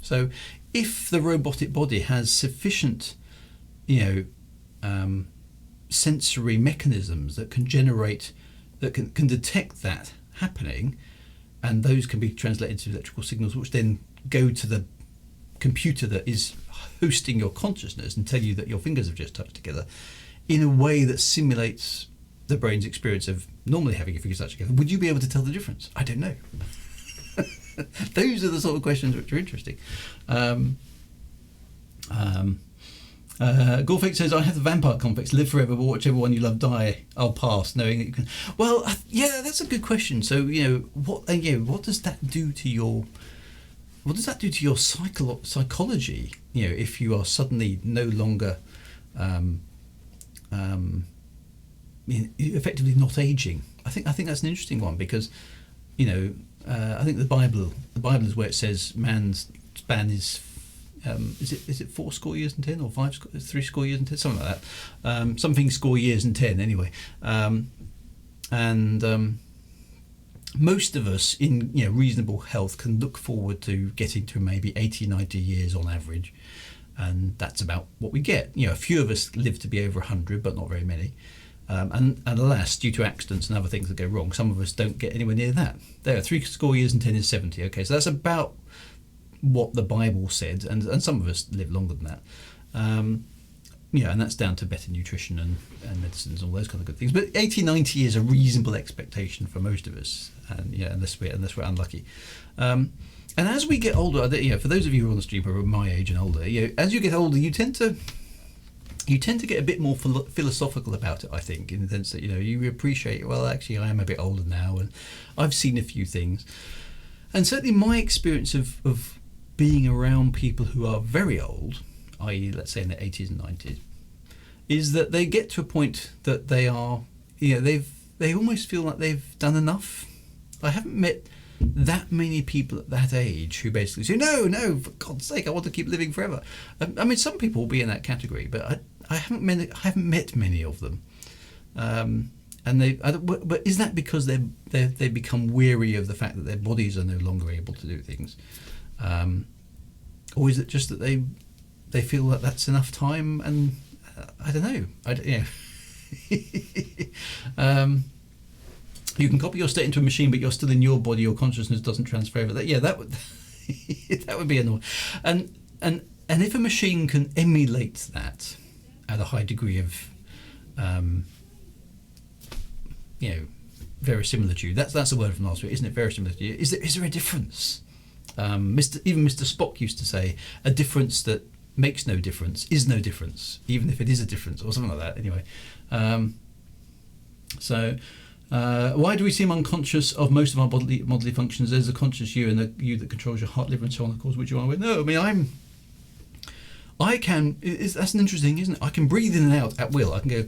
So if the robotic body has sufficient, sensory mechanisms that can generate, that can detect that happening, and those can be translated to electrical signals, which then go to the computer that is hosting your consciousness and tell you that your fingers have just touched together. in a way that simulates the brain's experience of normally having your fingers touch together, would you be able to tell the difference? I don't know. Those are the sort of questions which are interesting. Gorfake says, I have the vampire complex, live forever, but watch everyone you love die. I'll pass, knowing that you can. Well, yeah, that's a good question. So, what does that do to your psychology? If you are suddenly no longer effectively not aging. I think that's an interesting one, because I think the Bible is where it says man's span is it 4 score years and 10, or 3 score years and 10, something like that. Something score years and 10 anyway. Most of us in reasonable health can look forward to getting to maybe 80, 90 years on average, and that's about what we get. A few of us live to be over 100, but not very many. And alas, due to accidents and other things that go wrong, some of us don't get anywhere near that. There are 3 score years and 10 is 70. Okay, so that's about what the Bible said, and some of us live longer than that. And that's down to better nutrition and medicines and all those kind of good things. But 80, 90 is a reasonable expectation for most of us, and unless we're unlucky. And as we get older, for those of you who are on the stream who are my age and older, as you get older, you tend to get a bit more philosophical about it, I think, in the sense that you appreciate, well, actually I am a bit older now and I've seen a few things. And certainly my experience of being around people who are very old, i.e. let's say in their 80s and 90s, is that they get to a point that they are, they almost feel like they've done enough. I haven't met that many people at that age who basically say, no, for God's sake, I want to keep living forever. I mean, some people will be in that category, but I haven't met many of them. But is that because they become weary of the fact that their bodies are no longer able to do things, or is it just that they feel that that's enough time? And I don't know. You can copy your state into a machine, but you're still in your body. Your consciousness doesn't transfer over. That would that would be annoying. And if a machine can emulate that at a high degree of verisimilitude. That's a word from last week, isn't it? Verisimilitude. Is there a difference? Even Mr. Spock used to say, a difference that makes no difference is no difference, even if it is a difference, or something like that. Anyway, why do we seem unconscious of most of our bodily functions? There's a conscious you, and the you that controls your heart, liver, and so on, of course, which you are with. No, I mean, that's an interesting, isn't it? I can breathe in and out at will. I can go,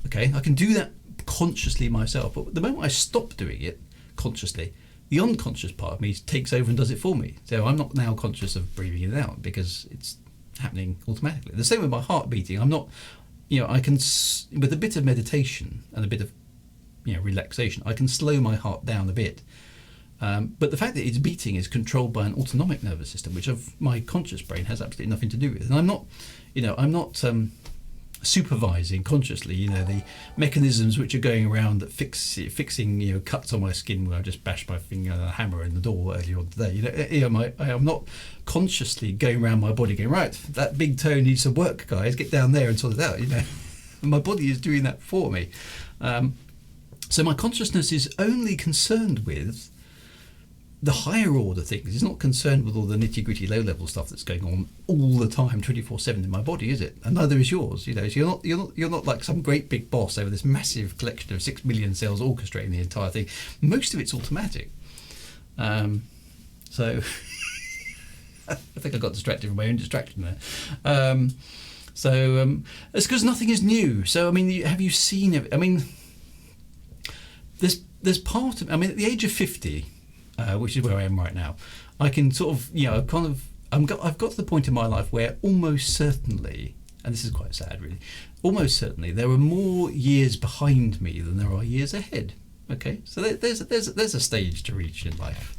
okay, I can do that consciously myself, but the moment I stop doing it consciously, the unconscious part of me takes over and does it for me. So I'm not now conscious of breathing in and out because it's happening automatically. The same with my heart beating. I'm not, I can, with a bit of meditation and a bit of, relaxation, I can slow my heart down a bit. But the fact that it's beating is controlled by an autonomic nervous system, which my conscious brain has absolutely nothing to do with. And I'm not supervising consciously, the mechanisms which are going around that fixing cuts on my skin where I just bashed my finger on a hammer in the door earlier on today. I'm not consciously going around my body going, right, that big toe needs some work, guys, get down there and sort it out. My body is doing that for me. So my consciousness is only concerned with the higher order things. It's not concerned with all the nitty-gritty low-level stuff that's going on all the time, 24/7 in my body, is it? And neither is yours. So you're not like some great big boss over this massive collection of 6 million cells orchestrating the entire thing. Most of it's automatic. So I think I got distracted from my own distraction there. It's because nothing is new. So I mean, have you seen it? I mean, there's part of. I mean, at the age of 50. Which is where I am right now, I can sort of, I've got to the point in my life where almost certainly, and this is quite sad really, almost certainly there are more years behind me than there are years ahead. Okay, so there's a stage to reach in life.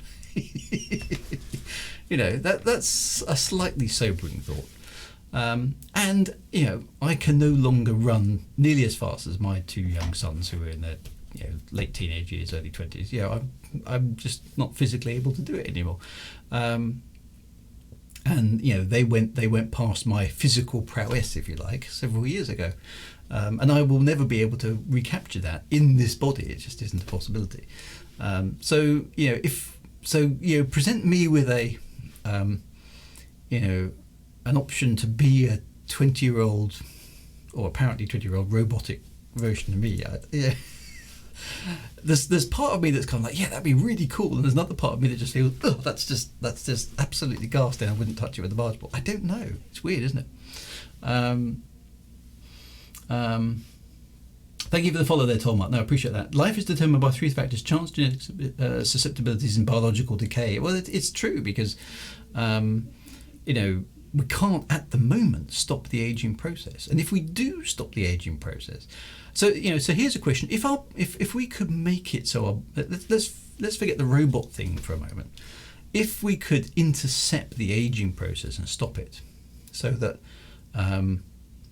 That's a slightly sobering thought. And I can no longer run nearly as fast as my 2 young sons who are in their late teenage years, early 20s. I'm just not physically able to do it anymore. and they went past my physical prowess, if you like, several years ago, and I will never be able to recapture that in this body. It just isn't a possibility. Present me with a an option to be a 20-year-old, or apparently 20-year-old robotic version of me. There's part of me that's kind of like, yeah, that'd be really cool, and there's another part of me that just feels, oh, that's just absolutely ghastly. I wouldn't touch it with a barge pole. I don't know. It's weird, isn't it? Thank you for the follow there, Tolmart. No, I appreciate that. Life is determined by 3 factors: chance, genetics, susceptibilities, and biological decay. Well, it's true, because we can't at the moment stop the aging process, and if we do stop the aging process, so here's a question: if we could make it so let's forget the robot thing for a moment. If we could intercept the aging process and stop it, so that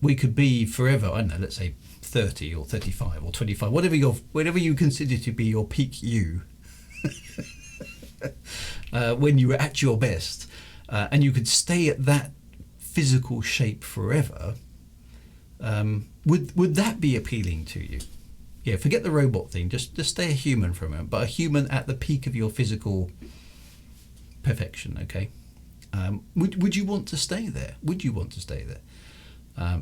we could be forever, I don't know, let's say 30 or 35 or 25, whatever you consider to be your peak you, when you were at your best. And you could stay at that physical shape forever, would that be appealing to you? Yeah, forget the robot thing. Just stay a human for a moment, but a human at the peak of your physical perfection. Okay. Would you want to stay there? Would you want to stay there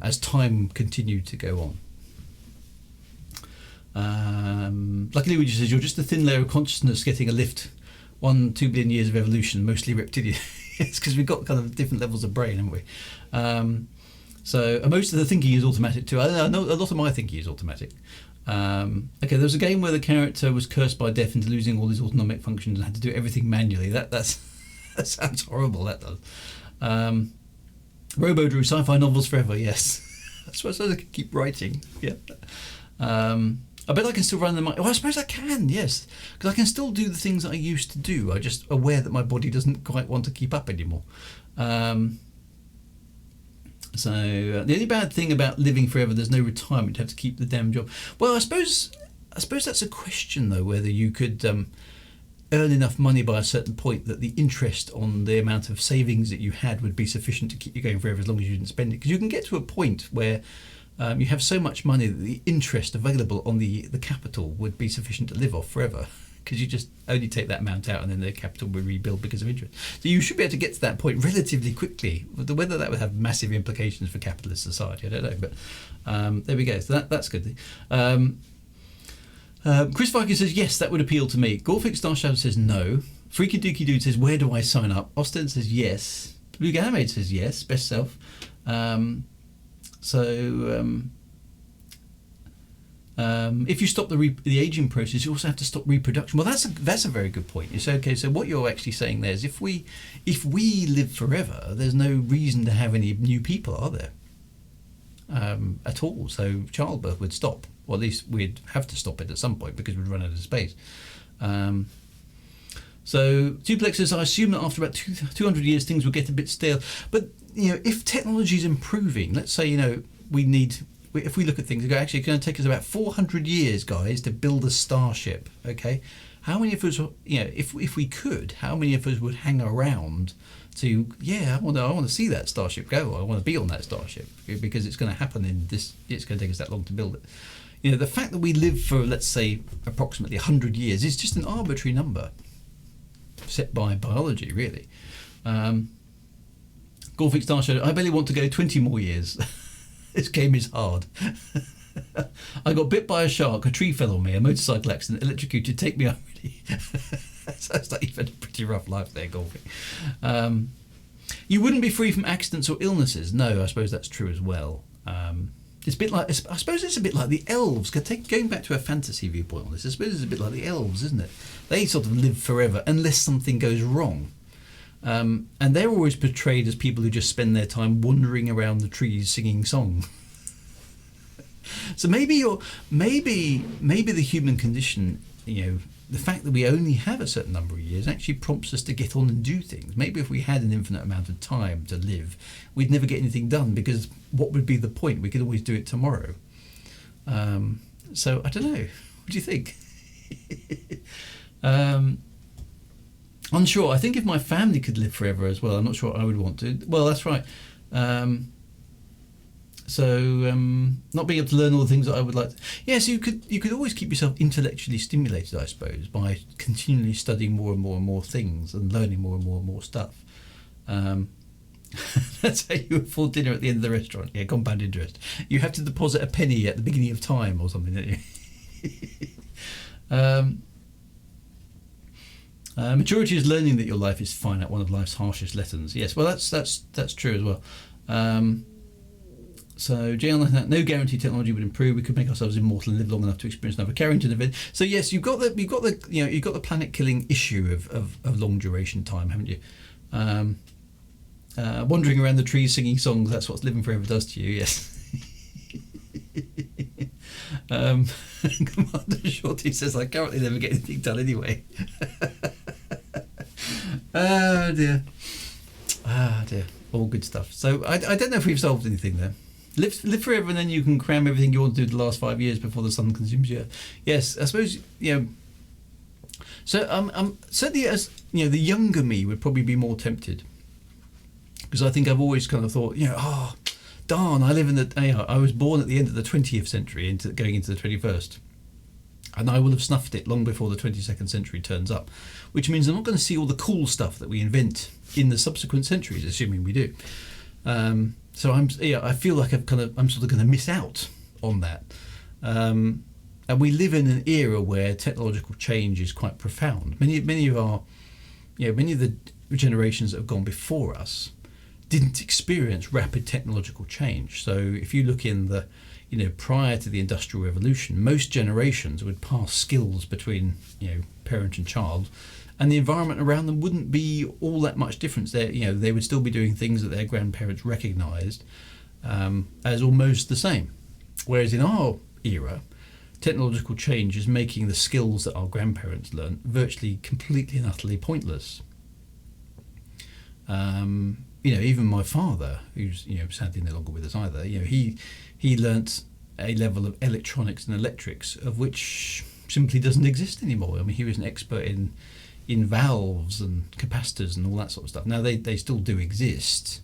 as time continued to go on? Luckily, Luigi says you're just a thin layer of consciousness getting a lift. 1-2 billion years of evolution, mostly reptilian. It's because we've got kind of different levels of brain, haven't we? So most of the thinking is automatic too. I know a lot of my thinking is automatic. Okay, there was a game where the character was cursed by death into losing all his autonomic functions and had to do everything manually. That sounds horrible. That does. Robo Drew, sci-fi novels forever. Yes, that's what I could keep writing. Yeah. I bet I can still run them. Well, I suppose I can, yes, because I can still do the things that I used to do. I'm just aware that my body doesn't quite want to keep up anymore. So the only bad thing about living forever, there's no retirement. You have to keep the damn job. Well, I suppose that's a question though, whether you could earn enough money by a certain point that the interest on the amount of savings that you had would be sufficient to keep you going forever, as long as you didn't spend it. Because you can get to a point where you have so much money that the interest available on the capital would be sufficient to live off forever, because you just only take that amount out and then the capital will rebuild because of interest. So you should be able to get to that point relatively quickly. Whether that would have massive implications for capitalist society, I don't know, but there we go. So that's good. Chris Viking says, yes, that would appeal to me. Gorfic Star Shadow says no. Freaky Dookie Dude says, where do I sign up? Austin says yes. Blue Ganymede says yes, best self. If you stop the aging process, you also have to stop reproduction. Well, that's a very good point. You say, okay, so what you're actually saying there is if we live forever, there's no reason to have any new people, are there? At all. So childbirth would stop, or at least we'd have to stop it at some point because we'd run out of space. So Duplex says, I assume that after about 200 years things will get a bit stale. But if technology is improving, let's say if we look at things and go, actually it's going to take us about 400 years, guys, to build a starship. Okay, how many of us, if we could, how many of us would hang around to, I want to see that starship go. I want to be on that starship because it's going to happen it's going to take us that long to build it. The fact that we live for, let's say, approximately 100 years is just an arbitrary number set by biology, really. Gorfic Star Shadow, I barely want to go 20 more years. This game is hard. I got bit by a shark, a tree fell on me, a motorcycle accident, electrocuted, take me already. Sounds like you've had a pretty rough life there, Gorfic. You wouldn't be free from accidents or illnesses. No, I suppose that's true as well. It's a bit like, I suppose it's a bit like the elves. Going back to a fantasy viewpoint on this, I suppose it's a bit like the elves, isn't it? They sort of live forever unless something goes wrong. And they're always portrayed as people who just spend their time wandering around the trees singing songs. So maybe the human condition, the fact that we only have a certain number of years actually prompts us to get on and do things. Maybe if we had an infinite amount of time to live, we'd never get anything done, because what would be the point? We could always do it tomorrow. So I don't know. What do you think? Unsure. I think if my family could live forever as well, I'm not sure I would want to. Well, that's right. Not being able to learn all the things that I would like to. Yes, you could always keep yourself intellectually stimulated, I suppose, by continually studying more and more and more things and learning more and more stuff. That's how you afford dinner at the end of the restaurant. Yeah, compound interest. You have to deposit a penny at the beginning of time or something, don't you? Maturity is learning that your life is finite, one of life's harshest lessons. Yes, well, that's true as well. So, Jay, no guarantee technology would improve. We could make ourselves immortal and live long enough to experience another Carrington event. So, yes, you've got the planet-killing issue of long duration time, haven't you? Wandering around the trees singing songs, that's what living forever does to you, yes. Commander Shorty says, I currently never get anything done anyway. Oh dear. Ah dear. All good stuff. So I don't know if we've solved anything there. Live forever and then you can cram everything you want to do the last 5 years before the sun consumes you. Yes, I suppose, So certainly, as the younger me would probably be more tempted, because I think I've always kind of thought, darn, I live in I was born at the end of the 20th century going into the 21st, and I will have snuffed it long before the 22nd century turns up, which means I'm not going to see all the cool stuff that we invent in the subsequent centuries, assuming we do. So I feel like I'm sort of going to miss out on that. And we live in an era where technological change is quite profound. Many of the generations that have gone before us didn't experience rapid technological change. So if you look in the, prior to the Industrial Revolution, most generations would pass skills between, parent and child, and the environment around them wouldn't be all that much difference. They would still be doing things that their grandparents recognised as almost the same. Whereas in our era, technological change is making the skills that our grandparents learned virtually completely and utterly pointless. Even my father, who's sadly no longer with us either, he learnt a level of electronics and electrics of which simply doesn't exist anymore. I mean, he was an expert in valves and capacitors and all that sort of stuff. Now they still do exist,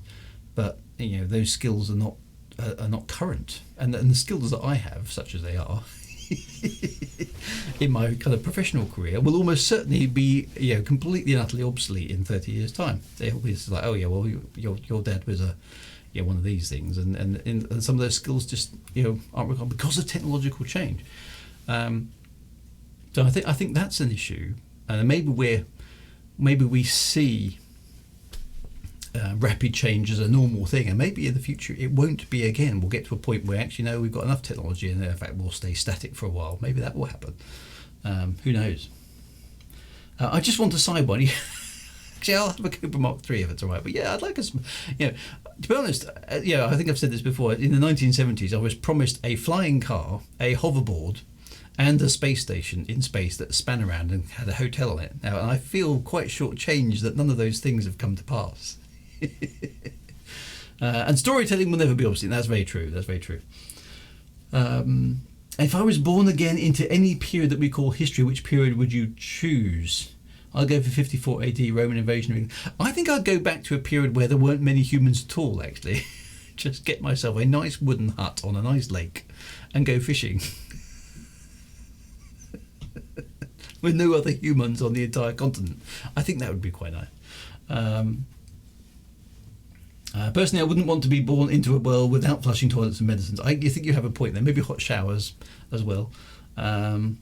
but those skills are not current, and the skills that I have, such as they are, in my kind of professional career, will almost certainly be completely and utterly obsolete in 30 years' time. They'll be like, oh yeah, well your dad was one of these things, and some of those skills just aren't required because of technological change. So I think that's an issue, and maybe we see rapid change as a normal thing, and maybe in the future it won't be again. We'll get to a point where actually no, we've got enough technology, and in fact we'll stay static for a while. Maybe that will happen. Who knows? I just want a sidebody. Actually, I'll have a Cooper Mark III if it's all right. But yeah, I'd like to be honest, I think I've said this before. In the 1970s, I was promised a flying car, a hoverboard, and a space station in space that span around and had a hotel on it. Now, I feel quite shortchanged that none of those things have come to pass. And storytelling will never be obsolete. That's very true. If I was born again into any period that we call history, which period would you choose? I'll go for 54 AD, Roman invasion of England. I think I'd go back to a period where there weren't many humans at all, actually. Just get myself a nice wooden hut on a nice lake and go fishing. With no other humans on the entire continent. I think that would be quite nice. Personally, I wouldn't want to be born into a world without flushing toilets and medicines. I think you have a point there. Maybe hot showers as well. I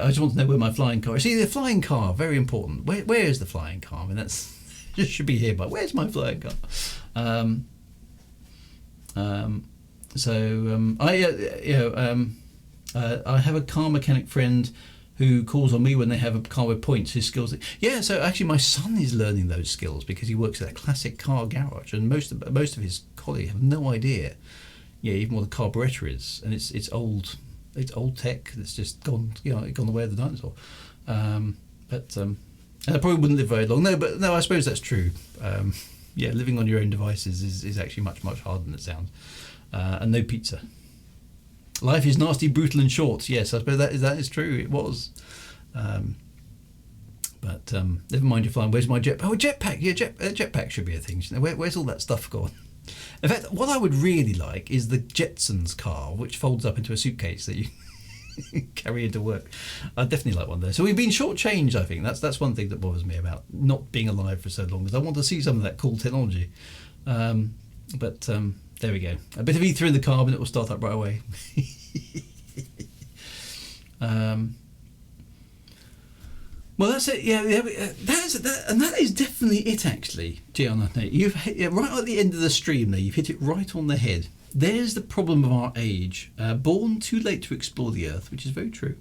just want to know where my flying car is. See, the flying car, very important. Where is the flying car? I mean, that's just should be here, but where's my flying car? I have a car mechanic friend who calls on me when they have a car with points, his skills. Yeah, so actually my son is learning those skills because he works at a classic car garage, and most of his colleagues have no idea, even what a carburetor is, and it's old tech that's just gone the way of the dinosaur. And I probably wouldn't live very long. No, I suppose that's true. Living on your own devices is actually much, much harder than it sounds. And no pizza. Life is nasty, brutal, and short. Yes, I suppose that is true. It was. But never mind, you're flying. Where's my jetpack? Oh, jetpack. Yeah, jetpack should be a thing. Where's all that stuff gone? In fact, what I would really like is the Jetsons car, which folds up into a suitcase that you carry into work. I'd definitely like one there. So we've been shortchanged, I think. That's one thing that bothers me about not being alive for so long, because I want to see some of that cool technology. But there we go. A bit of ether in the car, and it will start up right away. Well, that's it. Yeah, that is definitely it. Actually, Gian, you've hit, right at the end of the stream there. You've hit it right on the head. There's the problem of our age. Born too late to explore the Earth, which is very true,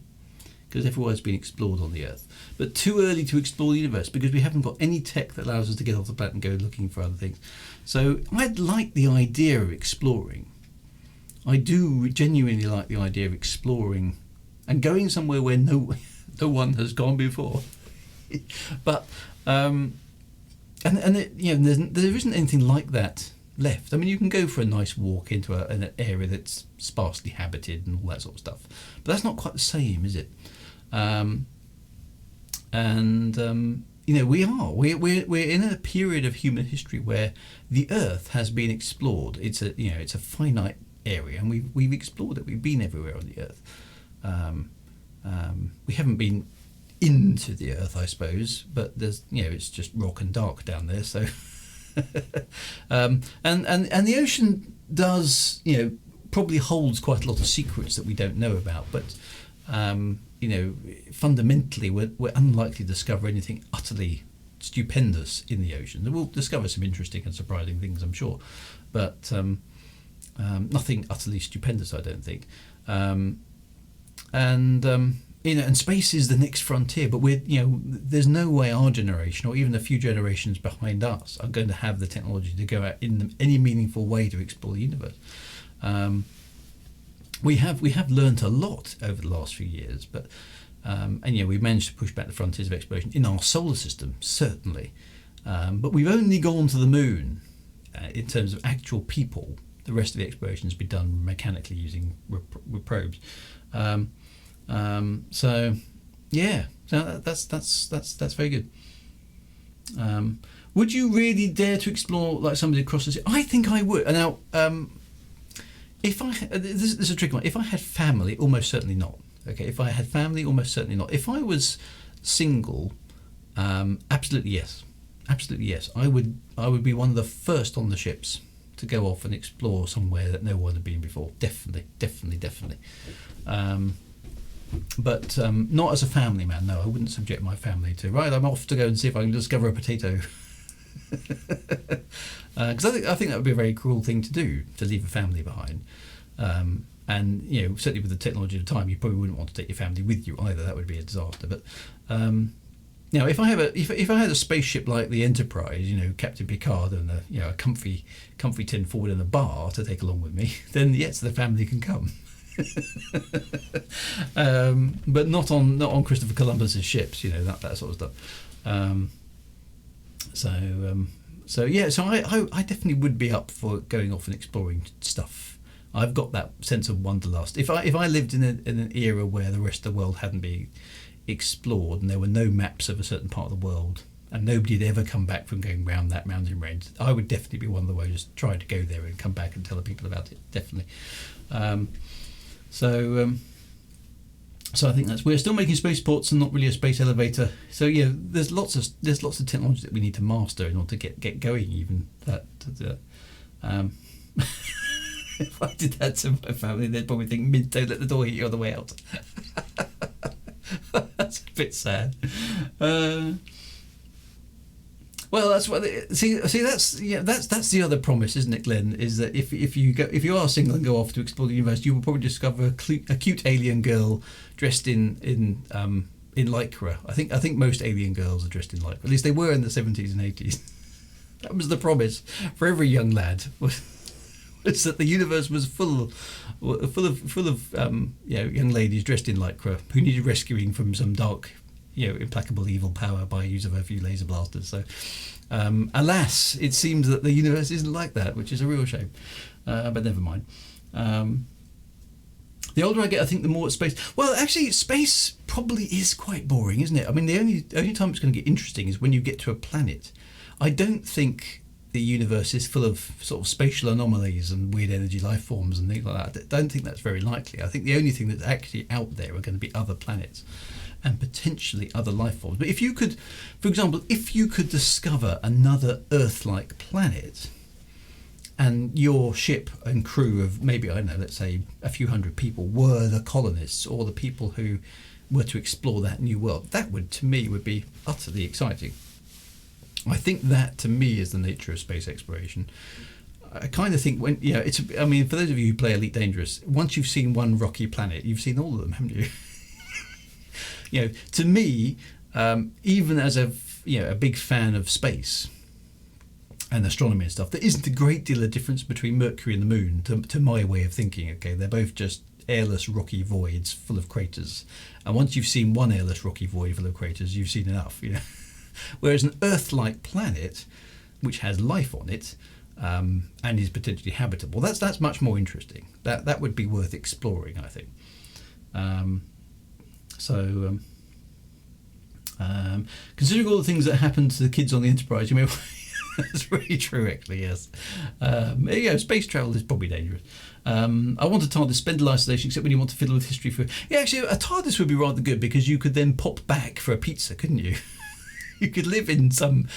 because everywhere's been explored on the Earth, but too early to explore the universe because we haven't got any tech that allows us to get off the planet and go looking for other things. So I'd like the idea of exploring. I do genuinely like the idea of exploring and going somewhere where no one has gone before. But there isn't anything like that left. I mean, you can go for a nice walk into an area that's sparsely habited and all that sort of stuff, but that's not quite the same, is it? We're in a period of human history where the Earth has been explored. It's a finite area, and we've explored it. We've been everywhere on the Earth. We haven't been into the Earth, I suppose, but there's it's just rock and dark down there. So, and the ocean does probably holds quite a lot of secrets that we don't know about. But fundamentally, we're unlikely to discover anything utterly stupendous in the ocean. We'll discover some interesting and surprising things, I'm sure, but nothing utterly stupendous, I don't think. And space is the next frontier, but there's no way our generation or even a few generations behind us are going to have the technology to go out in any meaningful way to explore the universe. We have learnt a lot over the last few years, but we've managed to push back the frontiers of exploration in our solar system, certainly. But we've only gone to the moon in terms of actual people. The rest of the exploration has been done mechanically using with probes. So that's very good. Would you really dare to explore like somebody across the sea? I think I would. Now, this is a tricky one. If I had family, almost certainly not. Okay, if I had family, almost certainly not. If I was single, absolutely yes. Absolutely yes. I would be one of the first on the ships to go off and explore somewhere that no one had been before. Definitely. But not as a family man. No, I wouldn't subject my family to. Right, I'm off to go and see if I can discover a potato. Because I think that would be a very cruel thing to do, to leave a family behind. And certainly with the technology of the time, you probably wouldn't want to take your family with you either. That would be a disaster. But if I had a spaceship like the Enterprise, Captain Picard and a comfy tin forward and a bar to take along with me, then yes, the family can come. But not on Christopher Columbus's ships, that sort of stuff. So I definitely would be up for going off and exploring stuff. I've got that sense of wanderlust. If I lived in an era where the rest of the world hadn't been explored and there were no maps of a certain part of the world and nobody had ever come back from going round that mountain range, I would definitely be one of the ones trying to go there and come back and tell the people about it. Definitely. So I think we're still making spaceports and not really a space elevator. So there's lots of technology that we need to master in order to get going. Even that. If I did that to my family, they'd probably think, "Mint, don't let the door hit you on the way out." That's a bit sad. Well, that's what. See. That's the other promise, isn't it, Glenn? Is that if you are single and go off to explore the universe, you will probably discover a cute alien girl dressed in lycra. I think most alien girls are dressed in lycra. At least they were in the 70s and 80s. That was the promise for every young lad. Was that the universe was full of young ladies dressed in lycra who needed rescuing from some dark, implacable evil power by use of a few laser blasters. So, alas, it seems that the universe isn't like that, which is a real shame. But never mind. The older I get, I think the more space. Well, actually, space probably is quite boring, isn't it? I mean, the only time it's going to get interesting is when you get to a planet. I don't think the universe is full of sort of spatial anomalies and weird energy life forms and things like that. I don't think that's very likely. I think the only thing that's actually out there are going to be other planets and potentially other life forms. But if you could, for example, if you could discover another Earth-like planet, and your ship and crew of maybe, I don't know, let's say a few hundred people were the colonists or the people who were to explore that new world, that would, to me, would be utterly exciting. I think that, to me, is the nature of space exploration. I kind of think when, it's, I mean, for those of you who play Elite Dangerous, once you've seen one rocky planet, you've seen all of them, haven't you? To me, even as a big fan of space and astronomy and stuff, there isn't a great deal of difference between Mercury and the Moon to my way of thinking. Okay, they're both just airless rocky voids full of craters, and once you've seen one airless rocky void full of craters, you've seen enough. Whereas an Earth-like planet, which has life on it and is potentially habitable, that's much more interesting. That would be worth exploring, I think. Considering all the things that happened to the kids on the Enterprise, you may. That's really true, actually, yes. Space travel is probably dangerous. I want a TARDIS spindle isolation, except when you want to fiddle with history for... Yeah, actually, a TARDIS would be rather good, because you could then pop back for a pizza, couldn't you? You could live in some,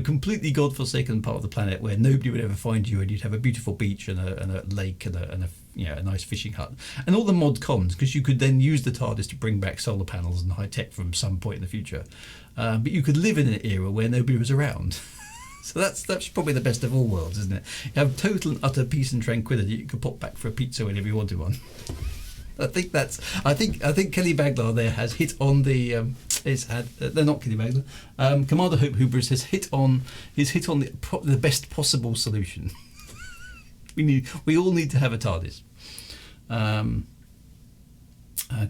completely godforsaken part of the planet where nobody would ever find you, and you'd have a beautiful beach and a lake and a nice fishing hut. And all the mod cons, because you could then use the TARDIS to bring back solar panels and high tech from some point in the future. But you could live in an era where nobody was around. So that's probably the best of all worlds, isn't it? You have total and utter peace and tranquility. You could pop back for a pizza whenever you wanted one. I think Kelly Baglar there has hit on the. They're not Kelly Baglar. Commander Hope Hubris has hit on the best possible solution. We all need to have a TARDIS.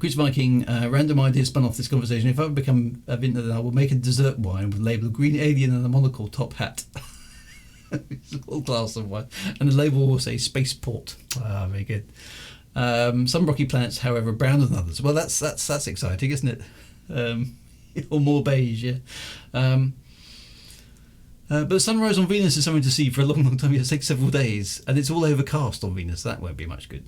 Chris Viking, random idea spun off this conversation. If I become a vintner, then I will make a dessert wine with a label of green alien and a monocle top hat. It's a whole glass of wine. And the label will say spaceport. Very good. Some rocky planets, however, are browner than others. Well, that's exciting, isn't it? Or more beige, yeah. But the sunrise on Venus is something to see for a long, long time. It takes several days, and it's all overcast on Venus. That won't be much good.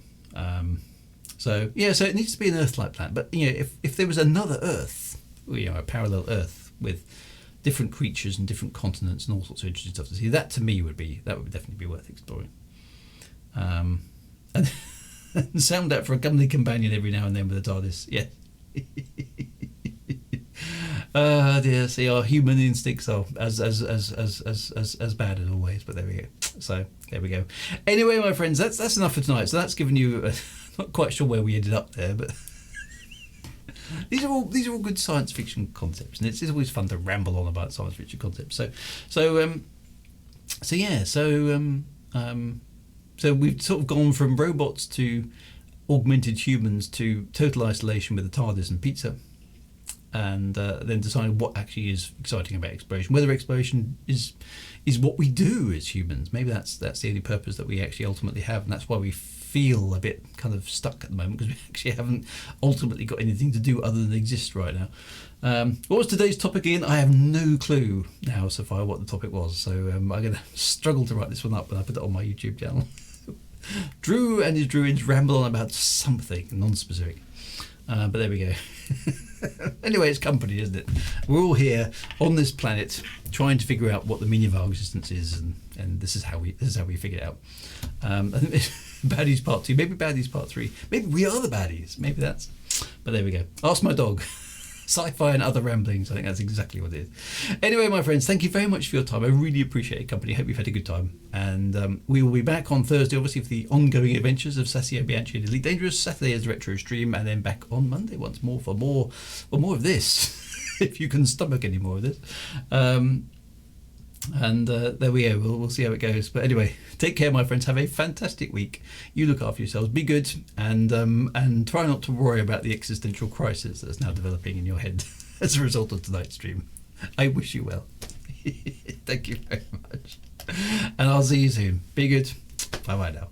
So it needs to be an Earth-like planet. But if there was another Earth, a parallel Earth with different creatures and different continents and all sorts of interesting stuff to see, that to me would definitely be worth exploring. And sound out for a comely companion every now and then with a TARDIS. Yeah. Dear, see, our human instincts are as bad as always. But there we go. So there we go. Anyway, my friends, that's enough for tonight. So that's given you. Not quite sure where we ended up there, but these are all good science fiction concepts, and it's always fun to ramble on about science fiction concepts. So we've sort of gone from robots to augmented humans to total isolation with a TARDIS and pizza, and then deciding what actually is exciting about exploration. Whether exploration is what we do as humans. Maybe that's the only purpose that we actually ultimately have, and that's why we feel a bit kind of stuck at the moment, because we actually haven't ultimately got anything to do other than exist right now. What was today's topic again? I have no clue now so far what the topic was, so I'm going to struggle to write this one up when I put it on my YouTube channel. Drew and his Dru-ids ramble on about something non-specific, but there we go. Anyway, it's company, isn't it? We're all here on this planet trying to figure out what the meaning of our existence is, and this is how we figure it out. I think Baddies Part 2, maybe Baddies Part 3, maybe we are the baddies, maybe that's. But there we go. Ask my dog. Sci-fi and other ramblings. I think that's exactly what it is. Anyway, my friends, thank you very much for your time. I really appreciate your company. Hope you've had a good time. And we will be back on Thursday, obviously, for the ongoing adventures of Sassio Bianchi and Elite Dangerous. Saturday is the retro stream, and then back on Monday once more for more of this, if you can stomach any more of this. And there we go. We'll see how it goes. But anyway, take care, my friends. Have a fantastic week. You look after yourselves. Be good, and try not to worry about the existential crisis that's now developing in your head as a result of tonight's stream. I wish you well. Thank you very much, and I'll see you soon. Be good. Bye bye now.